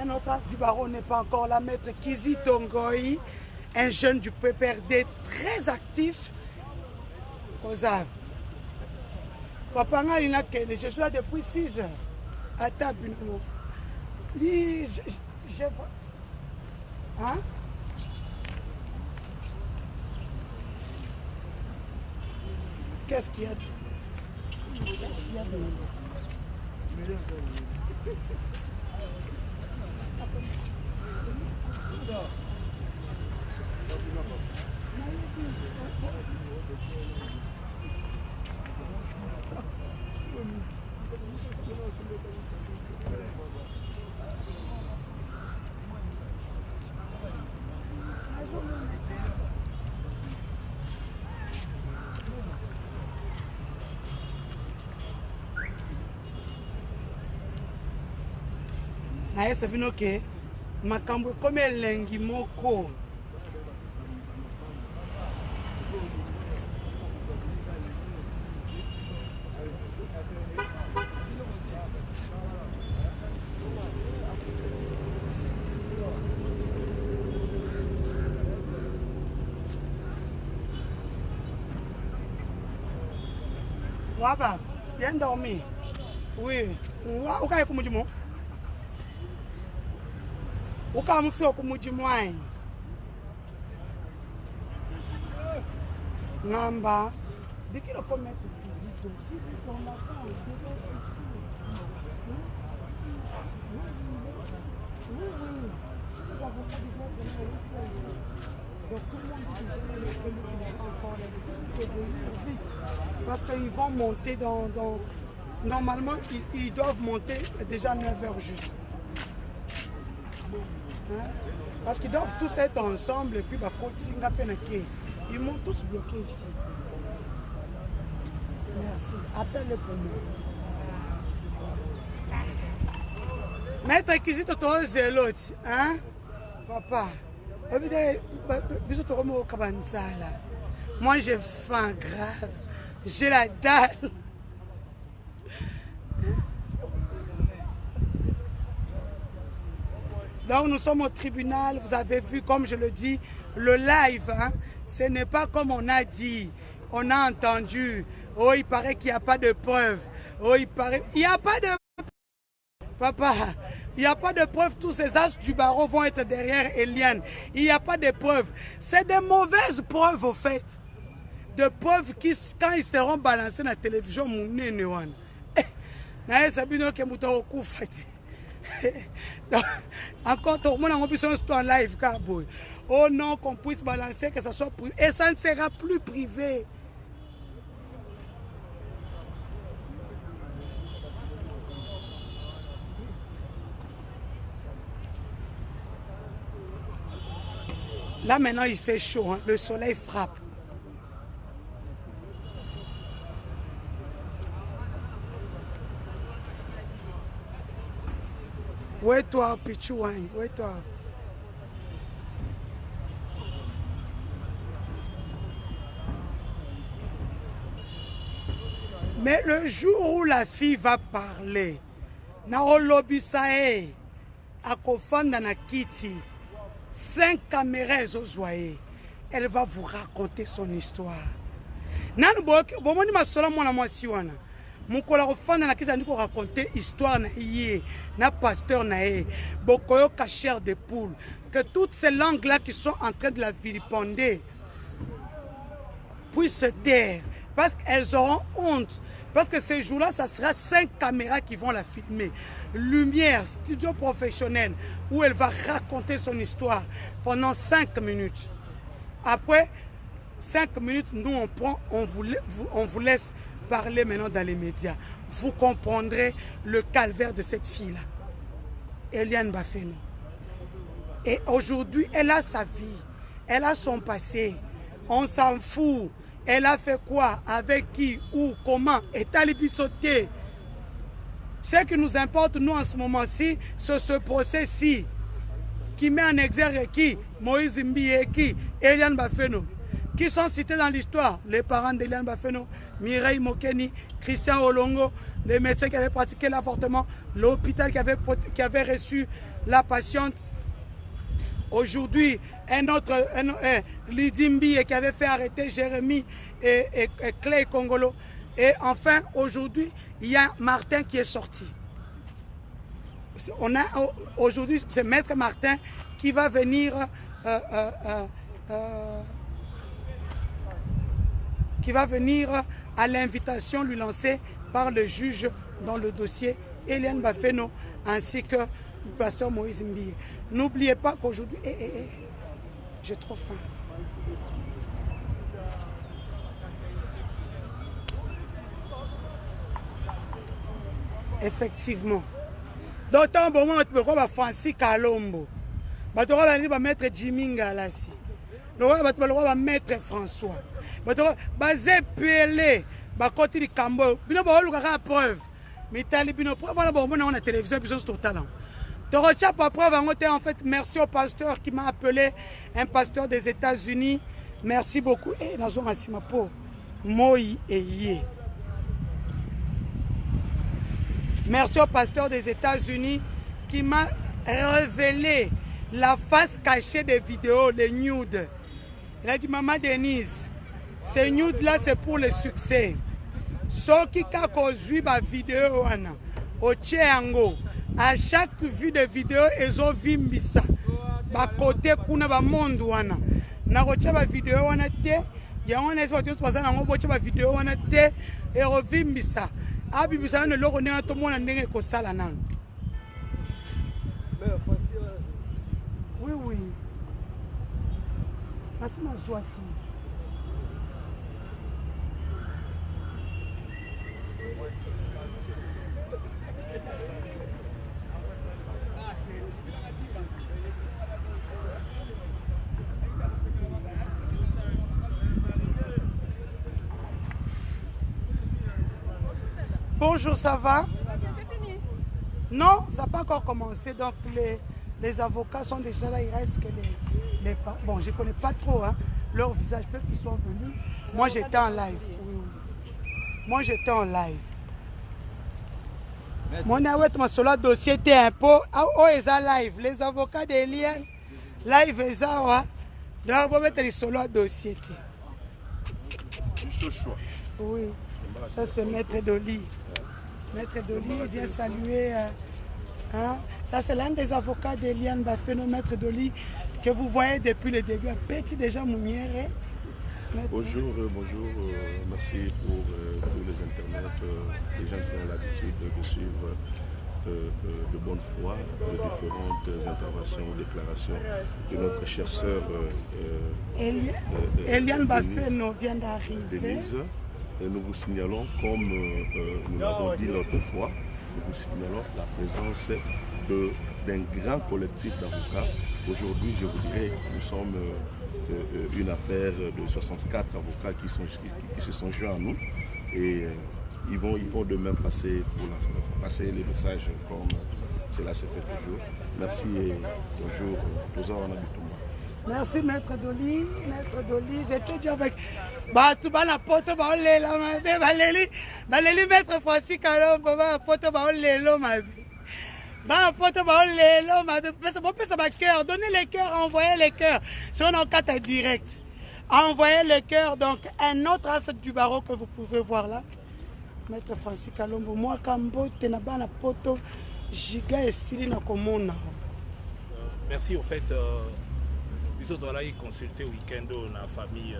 Un autre as du barreau n'est pas encore là. Maître Kizi Tongoï, un jeune du PPRD très actif. Oza. Papa, je suis là depuis 6 heures. À table. Hein? qu'est-ce qu'il y a? Naye savino ke makambo comme elengi moko Waba, viens dormir. Oui. Où est-ce que tu ukamufika kumujimwai ngamba dikilo commettre parce qu'ils vont monter dans normalement ils doivent monter déjà 9h juste. Hein? Parce qu'ils doivent tous être ensemble et puis ils m'ont tous bloqué ici. Merci. Appelle-le pour moi. Maître Kizito Zélote, hein? Papa. Moi j'ai faim grave. J'ai la dalle. Donc nous sommes au tribunal, vous avez vu, comme je le dis, le live, hein, ce n'est pas comme on a dit, on a entendu, oh il paraît qu'il n'y a pas de preuves, oh il paraît, il n'y a pas de papa, il n'y a pas de preuves, tous ces as du barreau vont être derrière Eliane, il n'y a pas de preuves, c'est des mauvaises preuves au fait, de preuves qui, quand ils seront balancés dans la télévision, encore tout le monde a envie de en live carboy. Oh non, qu'on puisse balancer, que ça soit privé. Et ça ne sera plus privé. Là maintenant il fait chaud, hein? Le soleil frappe. Où est toi, Pichouane? Où est toi? Mais le jour où la fille va parler, Naolobisae, à Kofanda Nakiti, 5 caméras zozoye, elle va vous raconter son histoire. Nan bomoni masola mwana mwasi wana. Mukola kofanda na kisa ndiko raconter histoire na yé na pasteur na yé bokoyo chair de poule, que toutes ces langues là qui sont en train de la vilipender puissent se taire parce qu'elles auront honte, parce que ces jours-là ça sera 5 caméras qui vont la filmer, lumière, studio professionnel où elle va raconter son histoire pendant 5 minutes. Après 5 minutes, nous on prend, on vous laisse parler maintenant dans les médias. Vous comprendrez le calvaire de cette fille-là, Eliane Bafeno. Et aujourd'hui, elle a sa vie, elle a son passé. On s'en fout. Elle a fait quoi, avec qui, où, comment, et talibi sauté. Ce qui nous importe, nous, en ce moment-ci, c'est ce procès-ci qui met en exergue qui, Moïse Mbi et qui, Eliane Bafeno, qui sont cités dans l'histoire, les parents d'Eliane Bafeno, Mireille Mokeni, Christian Olongo, les médecins qui avaient pratiqué l'avortement, l'hôpital qui avait reçu la patiente. Aujourd'hui, un autre, Lidimbi qui avait fait arrêter Jérémy et Clay Congolo. Et enfin, aujourd'hui, il y a Martin qui est sorti. On a aujourd'hui, c'est Maître Martin qui va venir qui va venir à l'invitation lui lancée par le juge dans le dossier Eliane Bafeno ainsi que le pasteur Moïse Mbiye. N'oubliez pas qu'aujourd'hui, j'ai trop faim. Effectivement. D'autant bon moment tu peux Francis Kalombo. Tu vas mettre Jimmy Ngalasi. Tu vas mettre François. Tu vas Pelé. Tu vas Cambo. Tu vas preuve. Mais tu as preuve dans la télévision total. Tu as preuve en fait. Merci au pasteur qui m'a appelé, un pasteur des États-Unis. Merci beaucoup. Et nous avons un po Moi et merci au pasteur des États-Unis qui m'a révélé la face cachée des vidéos, les nudes. Il a dit, Maman Denise, ces nudes-là, c'est pour le succès. Ceux qui ont vu ma vidéo, au Tchéango, à chaque vue de vidéo, ils ont vu ça. Ba côté kuna ba monde wana. Na kocha ba vidéo wana te, ya wana eso tous passer na ngobocha ba vidéo wana te, et revimbisa. Abi bisa ne loko ne to mona ndenge ko sala nang. Oui oui. Parce na joie. Bonjour, ça va? Non, ça n'a pas encore commencé. Donc les avocats sont déjà là. Il reste que les bon, je ne connais pas trop leur visage. Peut-être qu'ils sont venus. Moi, j'étais en live. Oui, oui. Moi, j'étais en live. Mon solo dossier était un peu. Oh, ils ont live. Les avocats des liens. Live, ils ont. Donc, on va mettre les solo dossier. Oui. Ça, c'est Maître Doli. Maître Doli vient saluer. Ça, c'est l'un des avocats d'Eliane Bafeno, Maître Doli, que vous voyez depuis le début. Un petit déjà Mounière. Bonjour, bonjour. Merci pour tous les internautes, les gens qui ont l'habitude de suivre de bonne foi les différentes interventions, déclarations de notre chère sœur Eliane Bafeno vient d'arriver. Et nous vous signalons, comme nous l'avons dit l'autre fois, nous vous signalons la présence d'un grand collectif d'avocats. Aujourd'hui, je vous dirais que nous sommes une affaire de 64 avocats qui se sont joints à nous. Et ils vont demain passer les messages comme cela se fait toujours. Merci et bonjour. Merci Maître Doli. Maître Doli, j'étais dit avec tu vas la porte Maître Francis Kalombo la porte cœur, donnez les cœurs, envoyez les cœurs sur nos cartes direct. Envoyez les cœurs, donc un autre as du barreau que vous pouvez voir là. Maître Francis Kalombo, moi Kambo, Tenabana Poto, Giga et Sirina Komona. Merci au fait. Nous avons consulté le week-end dans la famille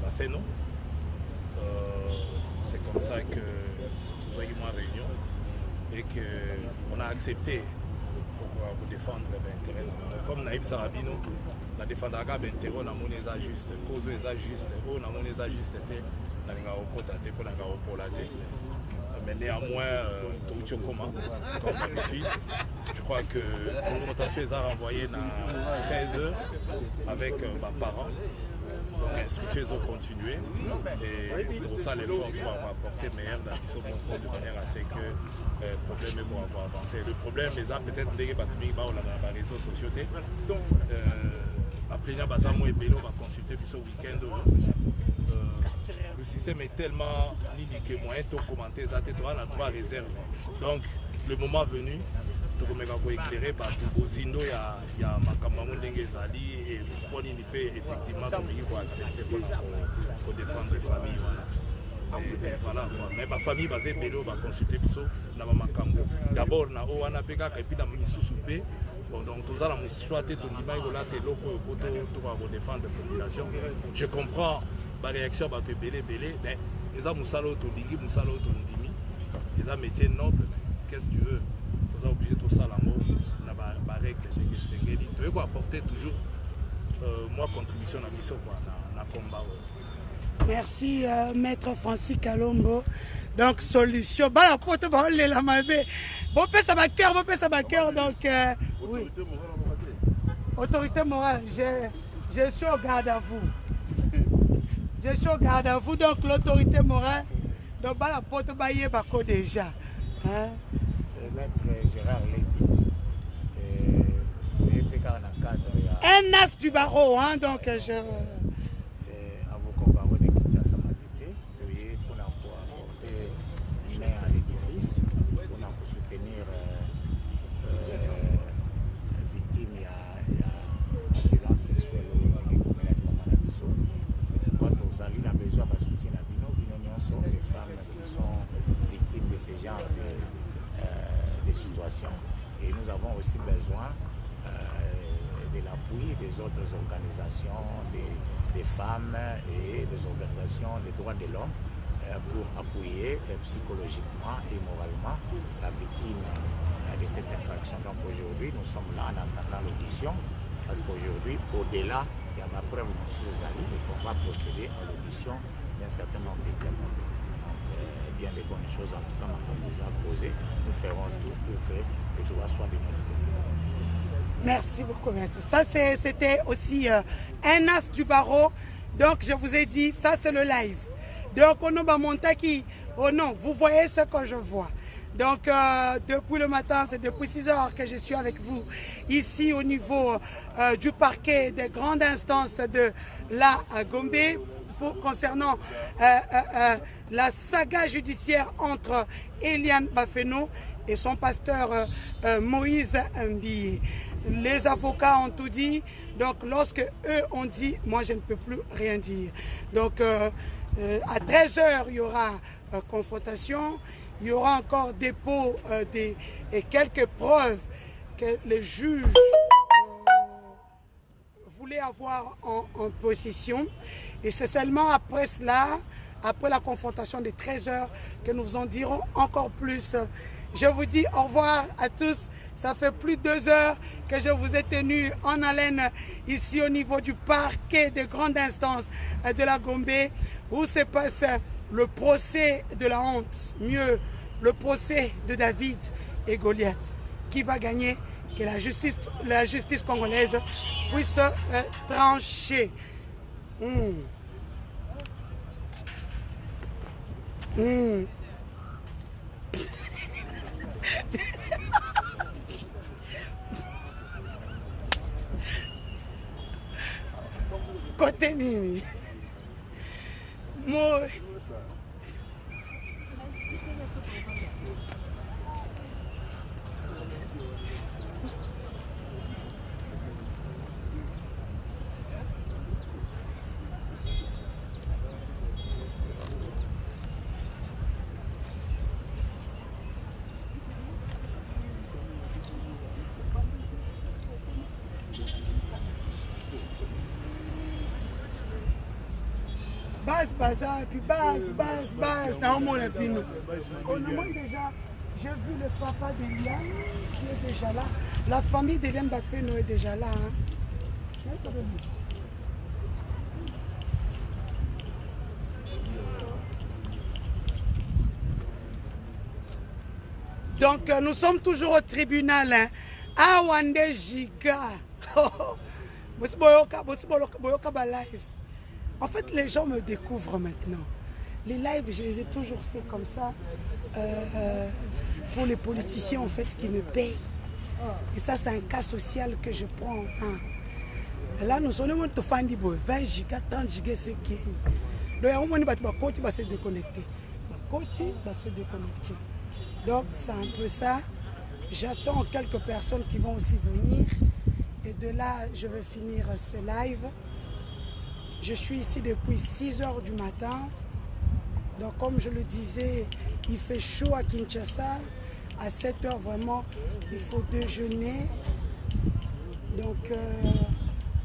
Bafeno. C'est comme ça que nous avons eu une réunion et qu'on a accepté pour défendre l'intérêt. Comme Naïb Sarabino, la défendre l'intérêt, on a monnaie juste, cause les ajustes, on a monnaie juste, on a côté pour la mais néanmoins, comme d'habitude, je crois que la confrontation est renvoyée à 13h avec mes parents. Donc, l'instruction ont continué et pour ça, l'effort pour apporter meilleur dans de manière à ce que le problème est pour avoir avancé. Le problème, les gens peut-être des réseaux sociaux. Après, il y a des gens qui consulter ce week-end. Le système est tellement limité, moyen de commenter, ça on a droit à réserve. Donc, le moment venu, tu peux éclairer parce que au Zindo, il y a Makamamou Dengezali et on peut effectivement accepter pour défendre les familles. Voilà. Mais ma famille basée Bélo va consulter dans Makambo. D'abord, on a et puis dans Missousoupé. Bon, donc tout ça, on choisi tout le monde pour défendre la population. Je comprends la réaction va te belé, mais ils ont moussalo autolingi, moussalo autondimi, ils ont métier noble, mais qu'est-ce que tu veux? Tu es obligé de tout ça l'amour, la règle, tu veux apporter toujours moi contribution à la mission, dans le combat. Merci, Maître Francis Kalombo. Donc, solution. Bah, la porte, bah, on la mabe. Bon, ça va cœur, donc, oui. Autorité morale, je suis au garde à vous. Je suis au garde à vous, donc l'autorité morale, donc, bah, la porte, bah, y est, bah, déjà. Hein? Maître Gérard Leti. Un as du barreau, hein, donc, je. de situations. Et nous avons aussi besoin de l'appui des autres organisations, des femmes et des organisations des droits de l'homme pour appuyer psychologiquement et moralement la victime de cette infraction. Donc aujourd'hui, nous sommes là en attendant l'audition parce qu'aujourd'hui, au-delà, il y a la preuve de nos amis et qu'on va procéder à l'audition d'un certain nombre de témoins. Bien des bonnes choses, en tout cas, on nous a posé. Nous ferons tout pour que le droit soit de notre côté. Merci beaucoup, maître. Ça, c'était aussi un as du barreau. Donc, je vous ai dit, ça, c'est le live. Donc, on va monter qui. Oh non, vous voyez ce que je vois. Donc, depuis le matin, c'est depuis 6 heures que je suis avec vous, ici au niveau du parquet des grandes instances de la Gombe. Concernant la saga judiciaire entre Eliane Bafeno et son pasteur Moïse Mbiye. Les avocats ont tout dit, donc lorsque eux ont dit, moi je ne peux plus rien dire. Donc à 13 h, il y aura confrontation, il y aura encore dépôt et quelques preuves que les juges voulaient avoir en possession. Et c'est seulement après cela, après la confrontation de 13 h, que nous en dirons encore plus. Je vous dis au revoir à tous. Ça fait plus de 2 heures que je vous ai tenu en haleine ici au niveau du parquet des grandes instances de la Gombe, où se passe le procès de la honte, mieux le procès de David et Goliath. Qui va gagner? Que la justice congolaise puisse trancher. Côté Nini. Moi. Base, et puis base, dans mon épine. On demande déjà, j'ai vu le papa d'Eliane qui est déjà là. La famille d'Eliane Bafeno est déjà là. Hein. Donc nous sommes toujours au tribunal. Hein. Awande Giga. Live. En fait, les gens me découvrent maintenant. Les lives, je les ai toujours fait comme ça pour les politiciens en fait qui me payent. Et ça, c'est un cas social que je prends. Hein. Là, nous sommes 20 gigas, 30 gigas, c'est qui. Donc, à un moment, il va se déconnecter. Donc, c'est un peu ça. J'attends quelques personnes qui vont aussi venir. Et de là, je vais finir ce live. Je suis ici depuis 6 h du matin. Donc comme je le disais, il fait chaud à Kinshasa. À 7 h vraiment, il faut déjeuner. Donc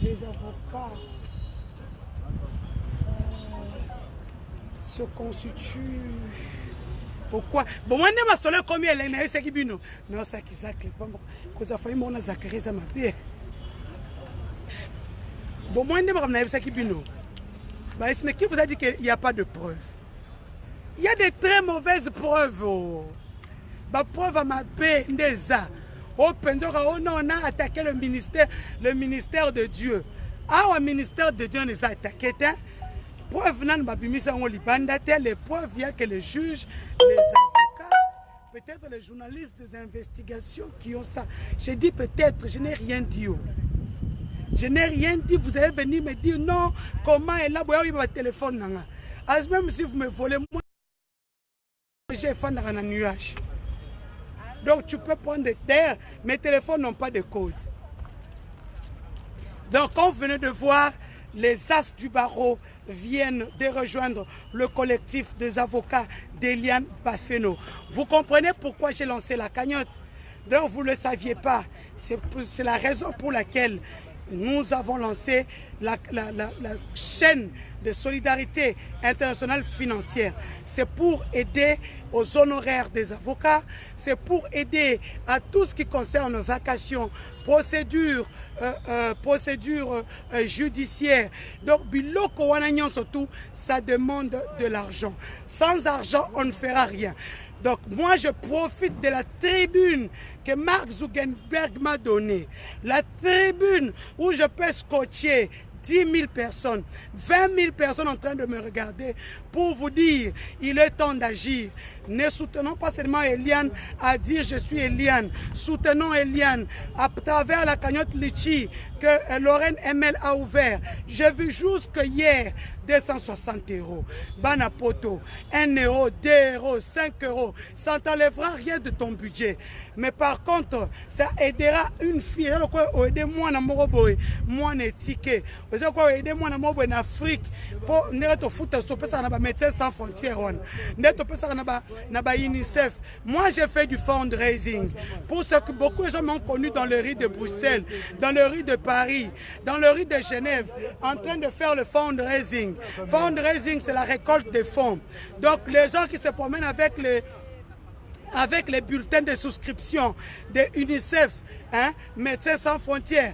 les avocats se constitue pourquoi bon moi ne ma solo comme elle na c'est qui bino non ça qui ça clip que ça fait mon Zacharie ça m'a bien bon moi ne ma c'est qui bino bah mais qui vous a dit qu'il n'y a pas de preuves? Il y a des très mauvaises preuves. Bah preuve à ma paix déjà. Oh non, on a attaqué le ministère de Dieu. Ah, au ministère de Dieu, on les a attaqués. Preuve nan babimisa on libanda les preuves il y a que les juges, les avocats, peut-être les journalistes des investigations qui ont ça. J'ai dit peut-être, je n'ai rien dit. Je n'ai rien dit, vous allez venir me dire non, comment est là, il y a un téléphone. Même si vous me volez, moi, j'ai fait dans un nuage. Donc tu peux prendre des terres, mes téléphones n'ont pas de code. Donc on venait de voir, les as du barreau viennent de rejoindre le collectif des avocats d'Eliane Bafeno. Vous comprenez pourquoi j'ai lancé la cagnotte? Donc vous ne le saviez pas. C'est la raison pour laquelle nous avons lancé la chaîne de solidarité internationale financière. C'est pour aider aux honoraires des avocats, c'est pour aider à tout ce qui concerne vacations, procédures judiciaires. Donc, biloko wanagnon surtout, ça demande de l'argent. Sans argent, on ne fera rien. Donc moi je profite de la tribune que Mark Zuckerberg m'a donnée. La tribune où je peux scotcher 10 000 personnes, 20 000 personnes en train de me regarder pour vous dire il est temps d'agir. Ne soutenons pas seulement Eliane à dire je suis Eliane. Soutenons Eliane à travers la cagnotte Litchi que Lorraine ML a ouvert. J'ai vu jusque hier 260 €. Banapoto, 1 €, 2 €, 5 €. Ça n'enlèvera rien de ton budget. Mais par contre, ça aidera une fille. Aidez-moi dans mon boy, moi n'est ticket. Vous avez quoi aider moi dans mon boy en Afrique pour ne pas foutre stopper ça dans Médecins sans frontières. Ne pas ça dans UNICEF. Moi j'ai fait du fundraising pour ce que beaucoup de gens m'ont connu dans le riz de Bruxelles, dans le riz de Paris, dans le riz de Genève, en train de faire le fundraising. Fundraising, c'est la récolte des fonds. Donc les gens qui se promènent avec les bulletins de souscription de UNICEF, Médecins sans frontières,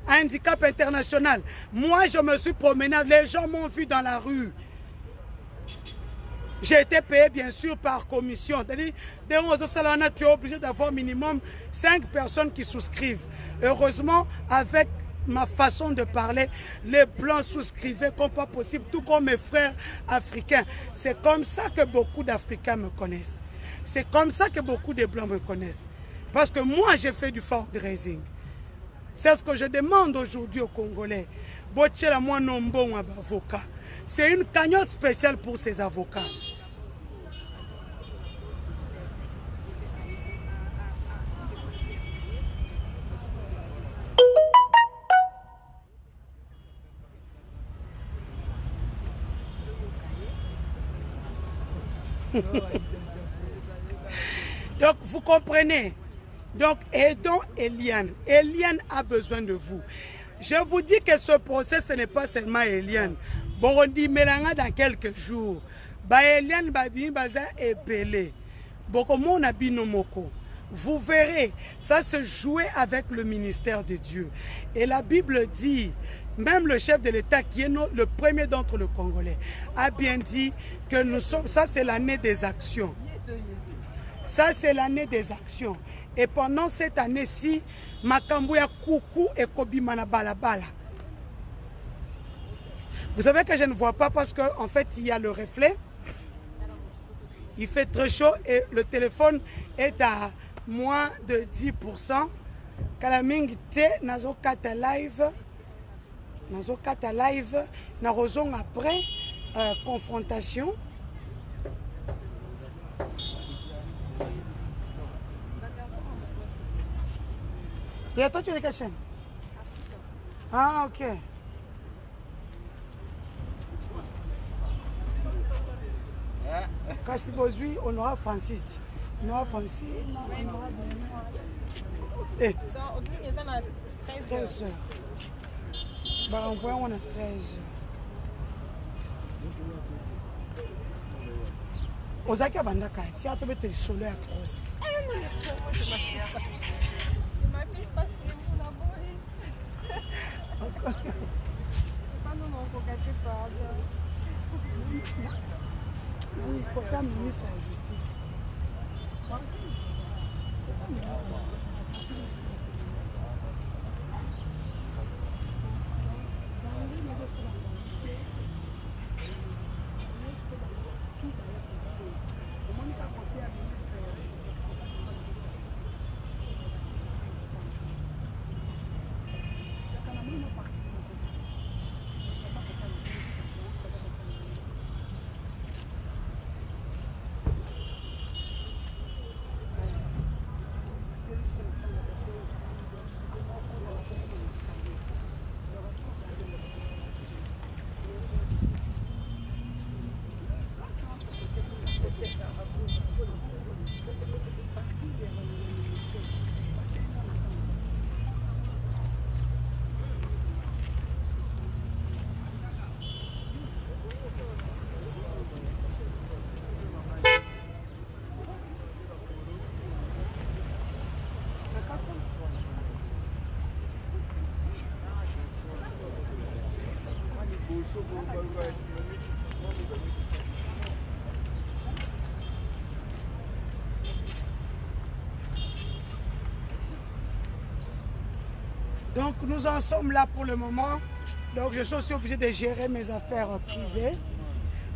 Handicap international. Moi, je me suis promené, les gens m'ont vu dans la rue. J'ai été payé bien sûr par commission. C'est-à-dire, tu es obligé d'avoir minimum 5 personnes qui souscrivent. Heureusement, avec ma façon de parler, les Blancs souscrivaient comme pas possible, tout comme mes frères africains. C'est comme ça que beaucoup d'Africains me connaissent. C'est comme ça que beaucoup de Blancs me connaissent. Parce que moi, j'ai fait du fundraising. C'est ce que je demande aujourd'hui aux Congolais. C'est une cagnotte spéciale pour ces avocats. Donc, vous comprenez. Donc, aidons Eliane. Eliane a besoin de vous. Je vous dis que ce procès, ce n'est pas seulement Eliane. Bon, on dit Mélanga dans quelques jours. Eliane Baza est belé. Bon, a binomoko. Vous verrez, ça se jouait avec le ministère de Dieu. Et la Bible dit, même le chef de l'État, qui est le premier d'entre les Congolais, a bien dit que nous sommes, ça c'est l'année des actions. Ça c'est l'année des actions. Et pendant cette année-ci, Makambouya Koukou et Kobimana Balabala. Vous savez que je ne vois pas parce qu'en fait, il y a le reflet. Il fait très chaud et le téléphone est à moins de 10%. Kalaming te nazo kata live. Nazo kata live. Narozong après confrontation. Et toi, tu es de quelle chaîne? Ah, ok. Kasi Bozui, Honora Francis. Honora Francis. Eh. 13 heures. Bah, envoyons, on a 13 heures. Ozaki abandaka ti atobete lisolo ya cross. Oui, côté ministre de la Justice. Donc nous en sommes là pour le moment. Donc je suis aussi obligé de gérer mes affaires privées.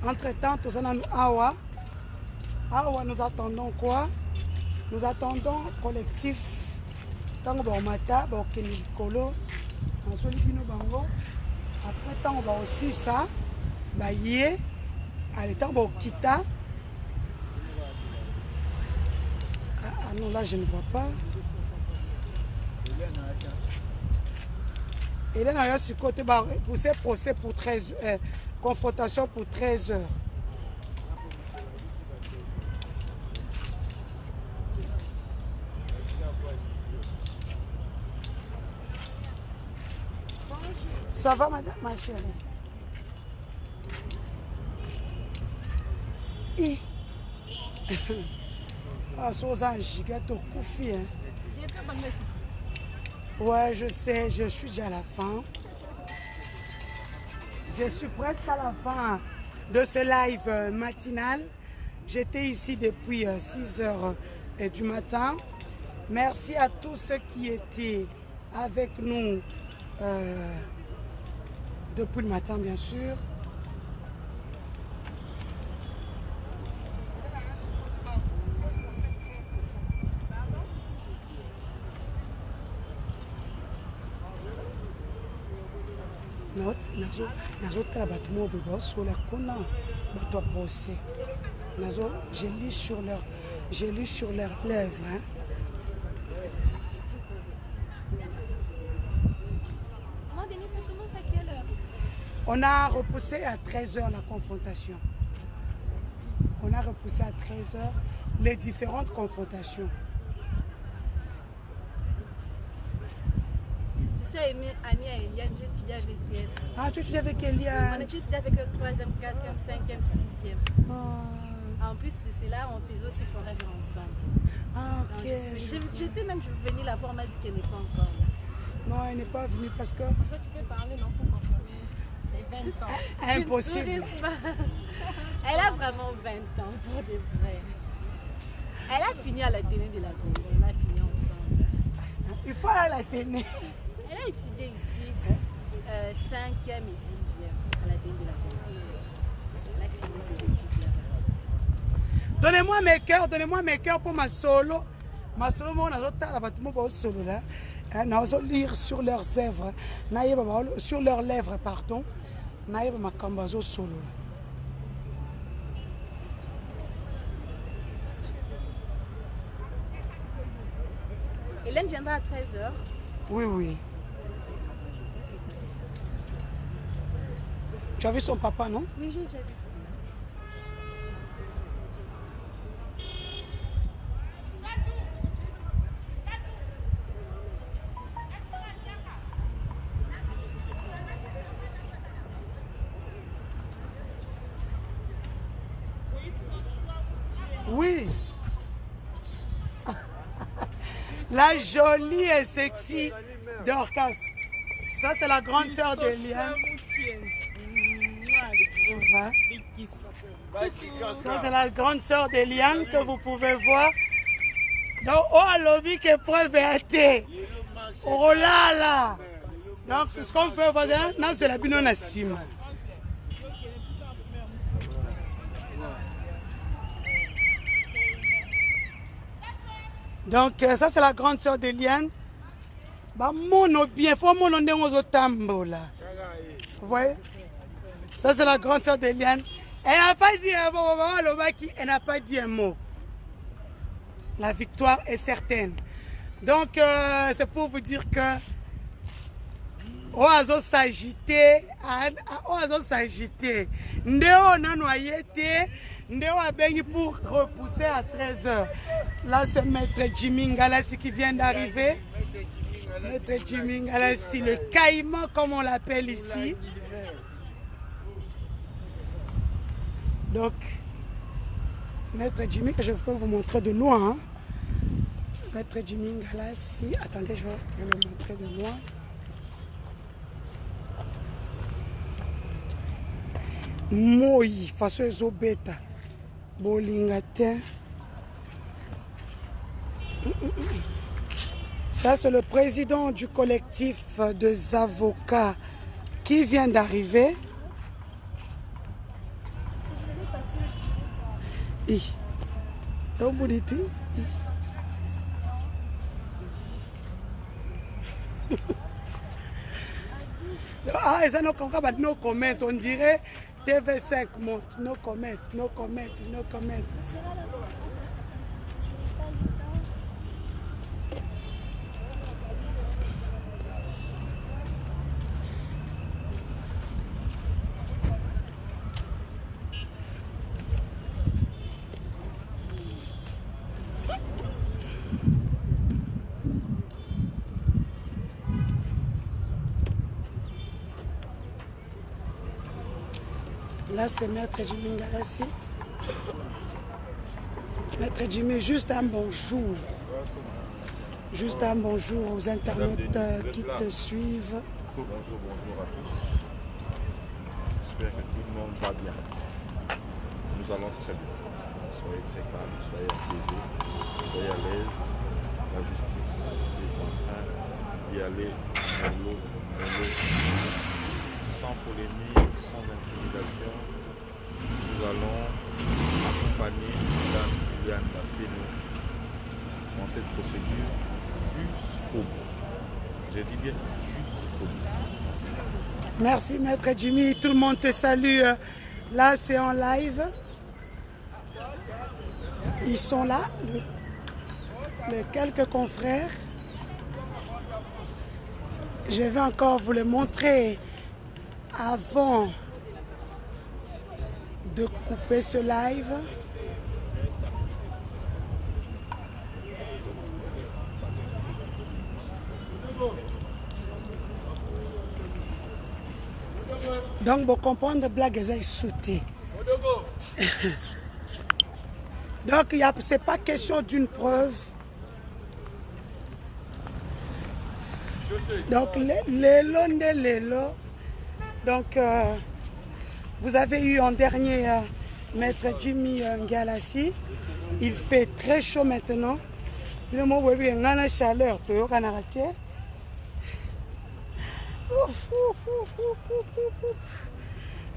Entre-temps, tout ça nous awa. Awa, nous attendons quoi? Nous attendons collectif. Tango ba mata, ba okeni kolo. Après tant on va aussi ça. Ba yé. Allez, tant ba okita. Ah non, là je ne vois pas. Et là, il y a ce côté pour ces procès pour 13 confrontation pour 13 heures. Ça va, madame, ma chérie? Ah, c'est un gigato koufi, hein. Ouais, je sais, je suis déjà à la fin. Je suis presque à la fin de ce live matinal. J'étais ici depuis 6 heures du matin. Merci à tous ceux qui étaient avec nous depuis le matin, bien sûr. Nazotala bato mo boye baosola kuna bato ya procès. Je lis sur leurs lèvres. Hein. Denis, ça commence à quelle heure? On a repoussé à 13 h la confrontation. On a repoussé à 13 h les différentes confrontations. Je suis amie à Eliane, j'étudie avec elle. Ah, tu étudies avec Eliane? On étudie avec le 3e, 4e, 5e, 6e. Ah. En plus de cela, on faisait aussi forever ensemble. Ah, ok. J'étais même venue la voir, on m'a dit qu'elle n'est pas encore là. Non, elle n'est pas venue parce que... Pourquoi tu peux parler, non, pour confirmer? C'est 20 ans. Impossible. Elle a vraiment 20 ans, pour de vrai. Elle a fini à la télé de la Congo, on a fini ensemble. Il faut aller à la télé. Elle a étudié ici 5e et 6e à la télé de la Congo. Elle a fini ses études là-bas. Donnez-moi mes cœurs pour ma solo. Ma solo, moi, on a solo là. On a lire sur leurs lèvres, sur leurs lèvres, pardon. Naïba ma kambazo solo. Hélène viendra à 13 h. Oui, oui. Tu as vu son papa, non? Oui, j'ai vu. Oui. La jolie et sexy Dorcas. Ça, c'est la grande sœur d'Eliane. Ça, c'est la grande sœur d'Eliane que vous pouvez voir. Donc, oh, lobby qui est preuve et oh là là. Donc, ce qu'on fait, non, c'est la binon à Sima. Donc, ça, c'est la grande sœur d'Eliane. Bah, mon bien, faut mon nom aux tambours là. Vous voyez? Ça, c'est la grande sœur d'Eliane. Elle n'a pas dit un mot, elle n'a pas dit un mot. La victoire est certaine. Donc, c'est pour vous dire que oiseau s'agiter, oiseau s'agiter. Ndéo n'a noyé, Ndéo a béni pour repousser à 13h. Là, c'est Maître Jimmy Ngalassi qui vient d'arriver. Maître Jimmy Ngalassi, le caïman comme on l'appelle ici. Donc, Maître Jimmy, que je peux vous montrer de loin. Hein. Maître Jimmy Ngalassi, attendez, je vais le montrer de loin. Moi, façon ezobeta, bolingate. Ça, c'est le président du collectif des avocats qui vient d'arriver. Donc, vous dites, ah, et ça, no comment, on dirait TV5 monte, no comment, no comment, no comment. Là, c'est Maître Jimmy Ngalassi. Maître Jimmy, juste un bonjour. Juste un bonjour aux internautes qui te suivent. Bonjour à tous. J'espère que tout le monde va bien. Nous allons très bien. Soyez très calmes, soyez apaisés, soyez à l'aise. La justice est en train d'y aller sans polémique, sans intimidation. Nous allons accompagner Mme Liliane Bafeno dans cette procédure jusqu'au bout. J'ai dit bien jusqu'au bout. Merci Maître Jimmy, tout le monde te salue. Là, c'est en live. Ils sont là, les quelques confrères. Je vais encore vous le montrer avant de couper ce live. Donc, vous comprenez, blague est soutée. Donc, ce n'est pas question d'une preuve. Donc, donc, vous avez eu en dernier Maître Jimmy Ngalassi. Il fait très chaud maintenant. Le mot oui, il y a une chaleur.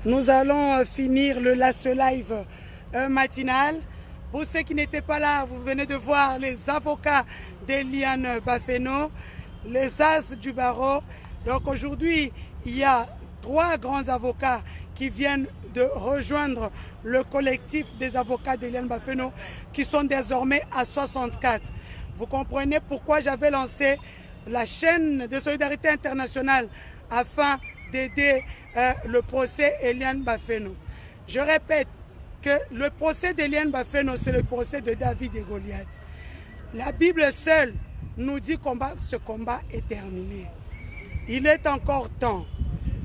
Nous allons finir ce live matinal. Pour ceux qui n'étaient pas là, vous venez de voir les avocats d'Eliane Bafeno, les as du barreau. Donc aujourd'hui, il y a 3 grands avocats qui viennent de rejoindre le collectif des avocats d'Eliane Bafeno, qui sont désormais à 64. Vous comprenez pourquoi j'avais lancé la chaîne de solidarité internationale afin d'aider le procès Eliane Bafeno. Je répète que le procès d'Eliane Bafeno, c'est le procès de David et Goliath. La Bible seule nous dit que ce combat est terminé. Il est encore temps.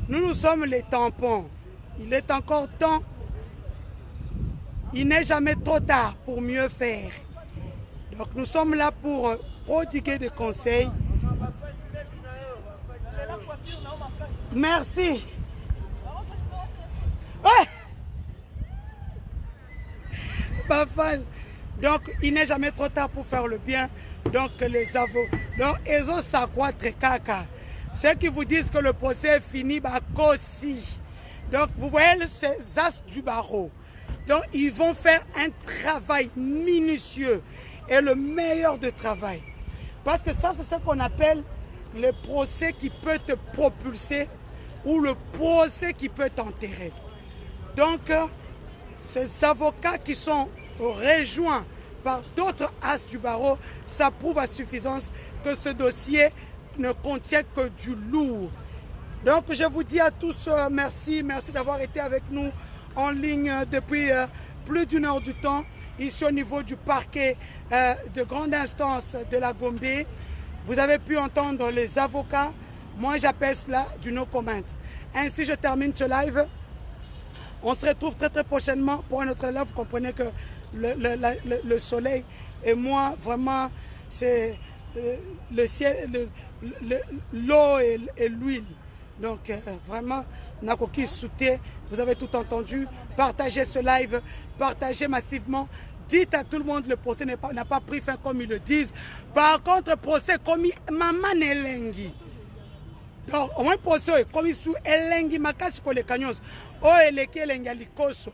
Nous sommes les tampons. Il est encore temps il n'est jamais trop tard pour mieux faire. Donc nous sommes là pour prodiguer des conseils. Merci. Ouais. Bafal. Donc il n'est jamais trop tard pour faire le bien. Donc les avocats. Donc ils ont ça quoi très caca. Ceux qui vous disent que le procès est fini, bah aussi. Donc vous voyez ces as du barreau. Donc ils vont faire un travail minutieux et le meilleur de travail. Parce que ça, c'est ce qu'on appelle le procès qui peut te propulser ou le procès qui peut t'enterrer. Donc, ces avocats qui sont rejoints par d'autres as du barreau, ça prouve à suffisance que ce dossier ne contient que du lourd. Donc, je vous dis à tous merci. Merci d'avoir été avec nous en ligne depuis plus d'une heure du temps, ici au niveau du parquet de grande instance de la Gombe. Vous avez pu entendre les avocats. Moi, j'appelle cela du no comment. Ainsi, je termine ce live. On se retrouve très très prochainement pour un autre live. Vous comprenez que le soleil et moi, vraiment, c'est le ciel, l'eau et l'huile. Donc, vraiment, Nakoki Souté, vous avez tout entendu. Partagez ce live, partagez massivement. Dites à tout le monde le procès n'a pas pris fin comme ils le disent. Par contre, le procès commis maman Elengi. Donc, au moins, le procès est commis sous Elengi Makasi pour les canyons. Oh, Eleki Elengi Alikoso.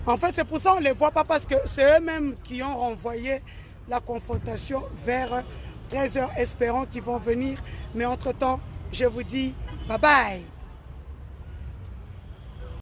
En fait, c'est pour ça qu'on ne les voit pas parce que c'est eux-mêmes qui ont renvoyé la confrontation vers 13h, espérant qu'ils vont venir. Mais entre-temps, je vous dis bye bye.